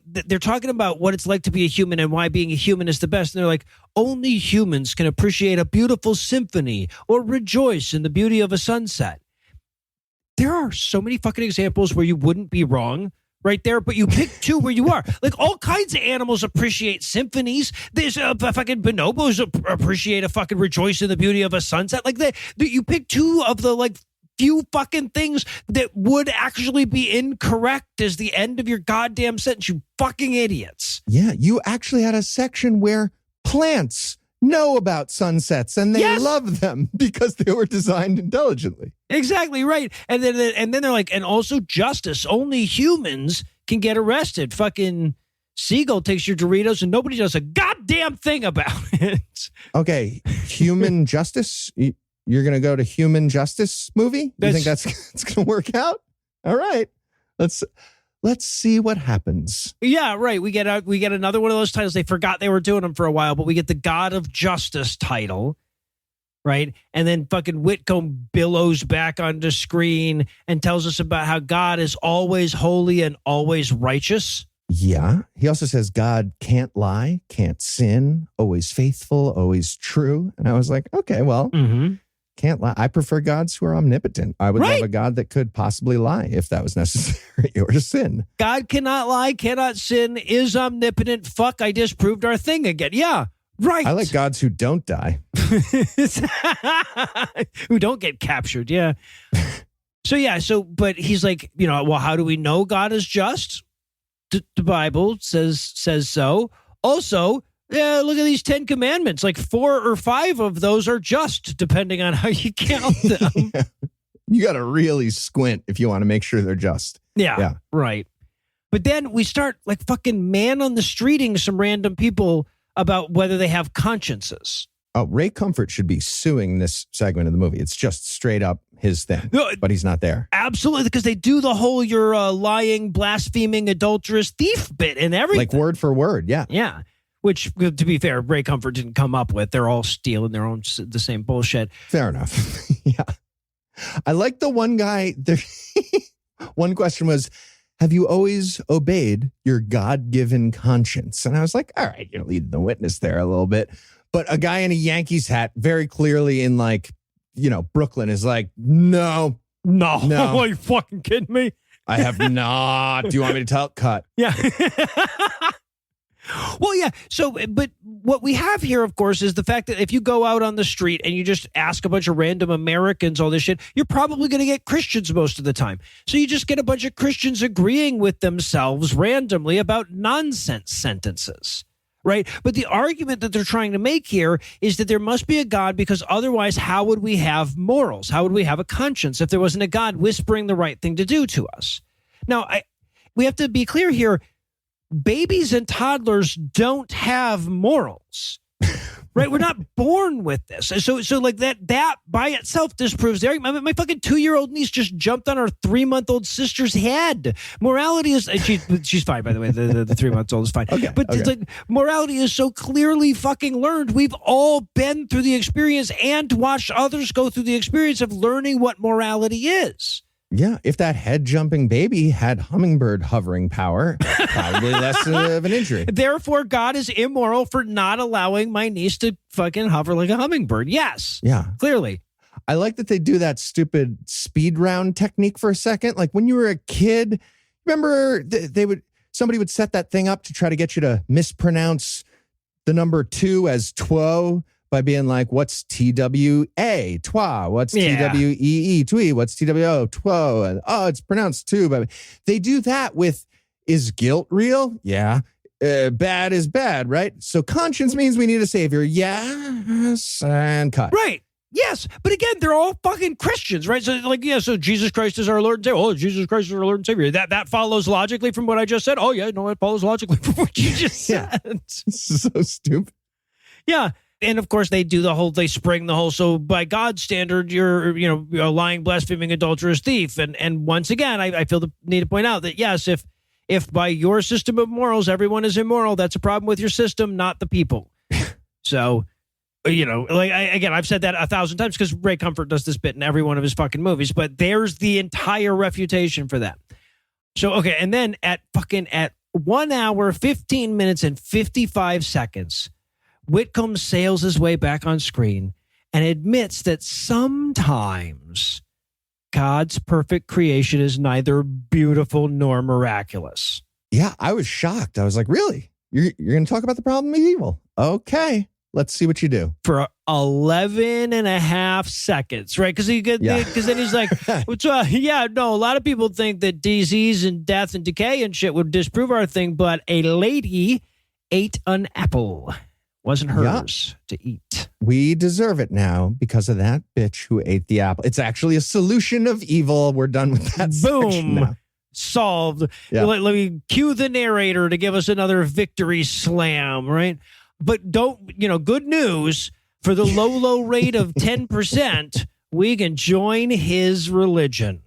Speaker 2: They're talking about what it's like to be a human and why being a human is the best. And they're like, only humans can appreciate a beautiful symphony or rejoice in the beauty of a sunset. There are so many fucking examples where you wouldn't be wrong right there, but you pick 2 where you are. Like all kinds of animals appreciate symphonies. There's fucking bonobos appreciate a fucking rejoice in the beauty of a sunset. Like you pick 2 of the like few fucking things that would actually be incorrect as the end of your goddamn sentence, you fucking idiots.
Speaker 3: Yeah, you actually had a section where plants know about sunsets and they love them because they were designed intelligently.
Speaker 2: Exactly right. And then they're like, and also justice. Only humans can get arrested. Fucking Siegel takes your Doritos and nobody does a goddamn thing about it.
Speaker 3: Okay, human justice. You're going to go to human justice movie? You think that's going to work out? All right, let's see what happens.
Speaker 2: Yeah, right. We get another one of those titles. They forgot they were doing them for a while, but we get the God of Justice title, right? And then fucking Whitcomb billows back onto screen and tells us about how God is always holy and always righteous.
Speaker 3: Yeah. He also says God can't lie, can't sin, always faithful, always true. And I was like, okay, well, can't lie. I prefer gods who are omnipotent. I would love a God that could possibly lie if that was necessary or sin.
Speaker 2: God cannot lie, cannot sin, is omnipotent. Fuck, I disproved our thing again. Yeah, right.
Speaker 3: I like gods who don't die.
Speaker 2: Who don't get captured, yeah. But he's like, well, how do we know God is just? The Bible says so. Also, look at these 10 commandments. Like 4 or 5 of those are just, depending on how you count them.
Speaker 3: Yeah. You got to really squint if you want to make sure they're just.
Speaker 2: Yeah, right. But then we start like fucking man on the streeting some random people about whether they have consciences.
Speaker 3: Oh, Ray Comfort should be suing this segment of the movie. It's just straight up his thing, but he's not there.
Speaker 2: Absolutely, because they do the whole you're lying, blaspheming, adulterous thief bit and everything.
Speaker 3: Like word for word, yeah.
Speaker 2: Yeah, which, to be fair, Ray Comfort didn't come up with. They're all stealing the same bullshit.
Speaker 3: Fair enough. Yeah. I like the one guy, one question was, have you always obeyed your God-given conscience? And I was like, all right, you're leading the witness there a little bit. But a guy in a Yankees hat, very clearly in Brooklyn, is like, no.
Speaker 2: Are you fucking kidding me?
Speaker 3: I have not. Do you want me to tell? Cut.
Speaker 2: Yeah. Well, yeah. So, but what we have here, of course, is the fact that if you go out on the street and you just ask a bunch of random Americans all this shit, you're probably going to get Christians most of the time. So you just get a bunch of Christians agreeing with themselves randomly about nonsense sentences. Right. But the argument that they're trying to make here is that there must be a God, because otherwise, how would we have morals? How would we have a conscience if there wasn't a God whispering the right thing to do to us? Now, we have to be clear here. Babies and toddlers don't have morals. Right? We're not born with this. So like that by itself disproves the argument. My fucking 2-year-old niece just jumped on her 3-month-old sister's head. Morality is, she's fine, by the way. The 3-month-old is fine.
Speaker 3: Okay,
Speaker 2: but it's like morality is so clearly fucking learned. We've all been through the experience and watched others go through the experience of learning what morality is.
Speaker 3: Yeah, if that head-jumping baby had hummingbird hovering power, probably less of an injury.
Speaker 2: Therefore, God is immoral for not allowing my niece to fucking hover like a hummingbird. Yes.
Speaker 3: Yeah.
Speaker 2: Clearly.
Speaker 3: I like that they do that stupid speed round technique for a second. Like when you were a kid, remember somebody would set that thing up to try to get you to mispronounce the number 2 as two by being like, what's TWA? Twa. What's TWEE? Twee. What's TWO? Two. And, it's pronounced two. But they do that with, is guilt real? Yeah. Bad is bad, right? So conscience means we need a savior. Yes. And cut.
Speaker 2: Right. Yes. But again, they're all fucking Christians, right? So so Jesus Christ is our Lord and Savior. Oh, Jesus Christ is our Lord and Savior. That follows logically from what I just said. Oh, yeah. No, it follows logically from what you just said.
Speaker 3: It's so stupid.
Speaker 2: Yeah. And of course, they spring the whole, so by God's standard, you're a lying, blaspheming, adulterous thief. And once again, I feel the need to point out that, yes, if by your system of morals, everyone is immoral, that's a problem with your system, not the people. So, I've said that 1,000 times because Ray Comfort does this bit in every one of his fucking movies, but there's the entire refutation for that. So, okay. And then at 1 hour, 15 minutes and 55 seconds, Whitcomb sails his way back on screen and admits that sometimes God's perfect creation is neither beautiful nor miraculous.
Speaker 3: Yeah, I was shocked. I was like, really? You're going to talk about the problem of evil? Okay, let's see what you do.
Speaker 2: For 11 and a half seconds, right? Because then he's like, a lot of people think that disease and death and decay and shit would disprove our thing, but a lady ate an apple. Wasn't hers to eat.
Speaker 3: We deserve it now because of that bitch who ate the apple. It's actually a solution of evil. We're done with that section now.
Speaker 2: Boom. Solved.
Speaker 3: Yeah.
Speaker 2: Let me cue the narrator to give us another victory slam, right? But good news, for the low rate of 10%, we can join his religion.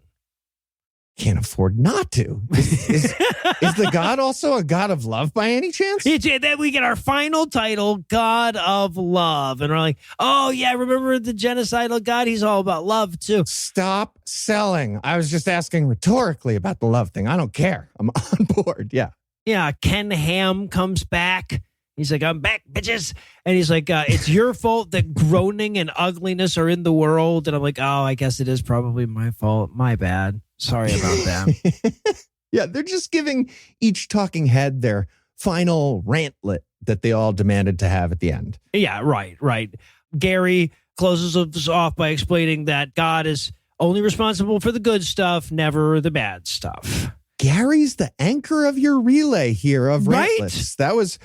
Speaker 3: Can't afford not to. Is the God also a God of love by any chance?
Speaker 2: Then we get our final title, God of Love. And we're like, oh, yeah, remember the genocidal God? He's all about love, too.
Speaker 3: Stop selling. I was just asking rhetorically about the love thing. I don't care. I'm on board. Yeah.
Speaker 2: Yeah, Ken Ham comes back. He's like, I'm back, bitches. And he's like, it's your fault that groaning and ugliness are in the world. And I'm like, oh, I guess it is probably my fault. My bad. Sorry about that.
Speaker 3: Yeah, they're just giving each talking head their final rantlet that they all demanded to have at the end.
Speaker 2: Yeah, right. Gary closes us off by explaining that God is only responsible for the good stuff, never the bad stuff.
Speaker 3: Gary's the anchor of your relay here of
Speaker 2: Right?
Speaker 3: rantlets. That was,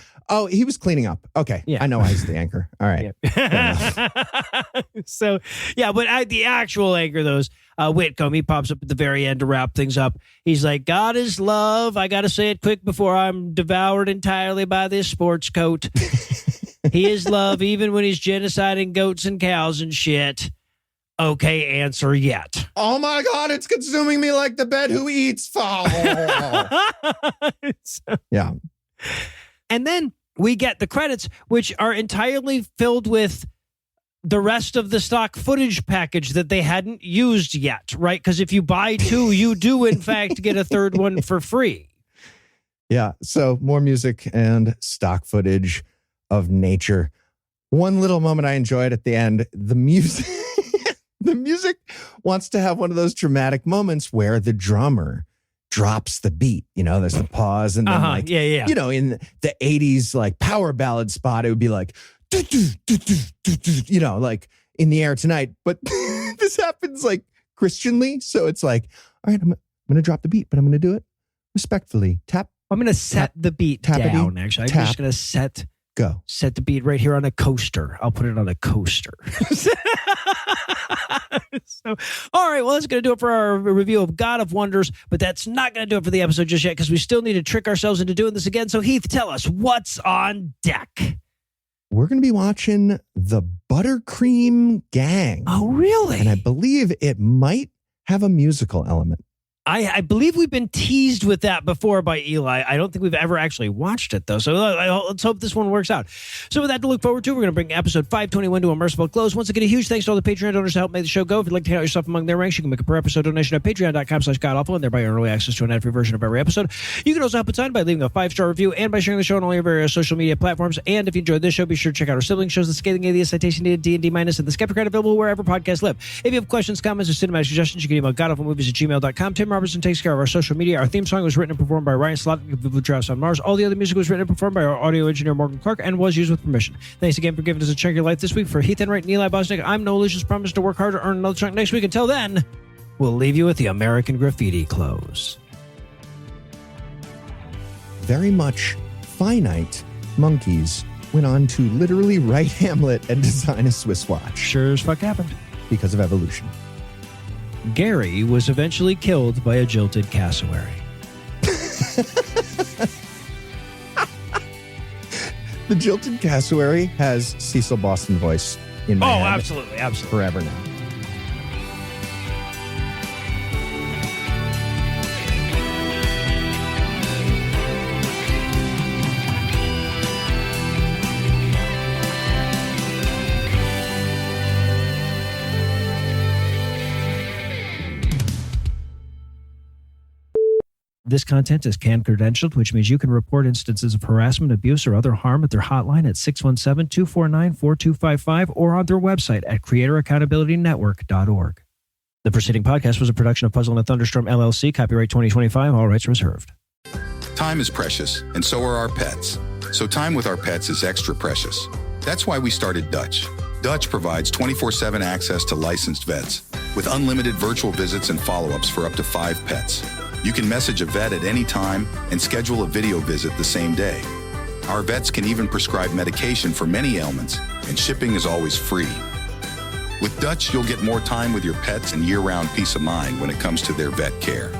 Speaker 3: he was cleaning up. Okay,
Speaker 2: Yeah.
Speaker 3: I know why he's the anchor. All right.
Speaker 2: Yeah. So, yeah, but the actual anchor, those Whitcomb, he pops up at the very end to wrap things up. He's like, God is love. I got to say it quick before I'm devoured entirely by this sports coat. He is love even when he's genociding goats and cows and shit. Okay, answer yet.
Speaker 3: Oh my God, it's consuming me like the bed who eats. Yeah.
Speaker 2: And then we get the credits, which are entirely filled with the rest of the stock footage package that they hadn't used yet, right? Because if you buy two, you do, in fact, get a third one for free.
Speaker 3: Yeah. So more music and stock footage of nature. One little moment I enjoyed at the end, the music. The music wants to have one of those dramatic moments where the drummer drops the beat. There's the pause and then in the 80s like power ballad spot, it would be like, like in the air tonight. But this happens like Christianly. So it's like, all right, I'm going to drop the beat, but I'm going to do it respectfully. Tap.
Speaker 2: I'm going to set the beat down, actually. I'm just going to set the beat right here on a coaster. I'll put it on a coaster. So, all right, well, that's going to do it for our review of God of Wonders, but that's not going to do it for the episode just yet because we still need to trick ourselves into doing this again. So, Heath, tell us what's on deck.
Speaker 3: We're going to be watching the Buttercream Gang.
Speaker 2: Oh, really?
Speaker 3: And I believe it might have a musical element.
Speaker 2: I believe we've been teased with that before by Eli. I don't think we've ever actually watched it, though. So let's hope this one works out. So with that to look forward to, we're going to bring episode 521 to a merciful close. Once again, a huge thanks to all the Patreon donors to help make the show go. If you'd like to count yourself among their ranks, you can make a per episode donation at patreon.com/godawful and thereby earn early access to an ad-free version of every episode. You can also help us out by leaving a 5-star review and by sharing the show on all your various social media platforms. And if you enjoyed this show, be sure to check out our sibling shows, The Scathing Atheist, Citation Needed, D&D Minus, and The Skepticrat, available wherever podcasts live. If you have questions, comments, or cinematic suggestions, you can email GodAwfulMovies@gmail.com. Tim Robertson takes care of our social media. Our theme song was written and performed by Ryan Slavik of Blue Drafts on Mars. All the other music was written and performed by our audio engineer Morgan Clark and was used with permission. Thanks again for giving us a chunk of your life this week. For Heath Enright and Eli Bosnick, I'm Noah Lugeons. Promise to work hard to earn another chunk next week. Until then, we'll leave you with the American Graffiti close.
Speaker 3: Very much finite monkeys went on to literally write Hamlet and design a Swiss watch
Speaker 2: Sure as fuck happened.
Speaker 3: because of evolution.
Speaker 2: Gary was eventually killed by a jilted cassowary.
Speaker 3: The jilted cassowary has Cecil Boston voice in my head
Speaker 2: absolutely.
Speaker 3: forever now.
Speaker 2: This content is CAN credentialed, which means you can report instances of harassment, abuse, or other harm at their hotline at 617-249-4255 or on their website at creatoraccountabilitynetwork.org. The preceding podcast was a production of Puzzle and a Thunderstorm, LLC, copyright 2025, all rights reserved.
Speaker 1: Time is precious, and so are our pets. So time with our pets is extra precious. That's why we started Dutch. Dutch provides 24/7 access to licensed vets with unlimited virtual visits and follow-ups for up to 5 pets. You can message a vet at any time and schedule a video visit the same day. Our vets can even prescribe medication for many ailments, and shipping is always free. With Dutch, you'll get more time with your pets and year-round peace of mind when it comes to their vet care.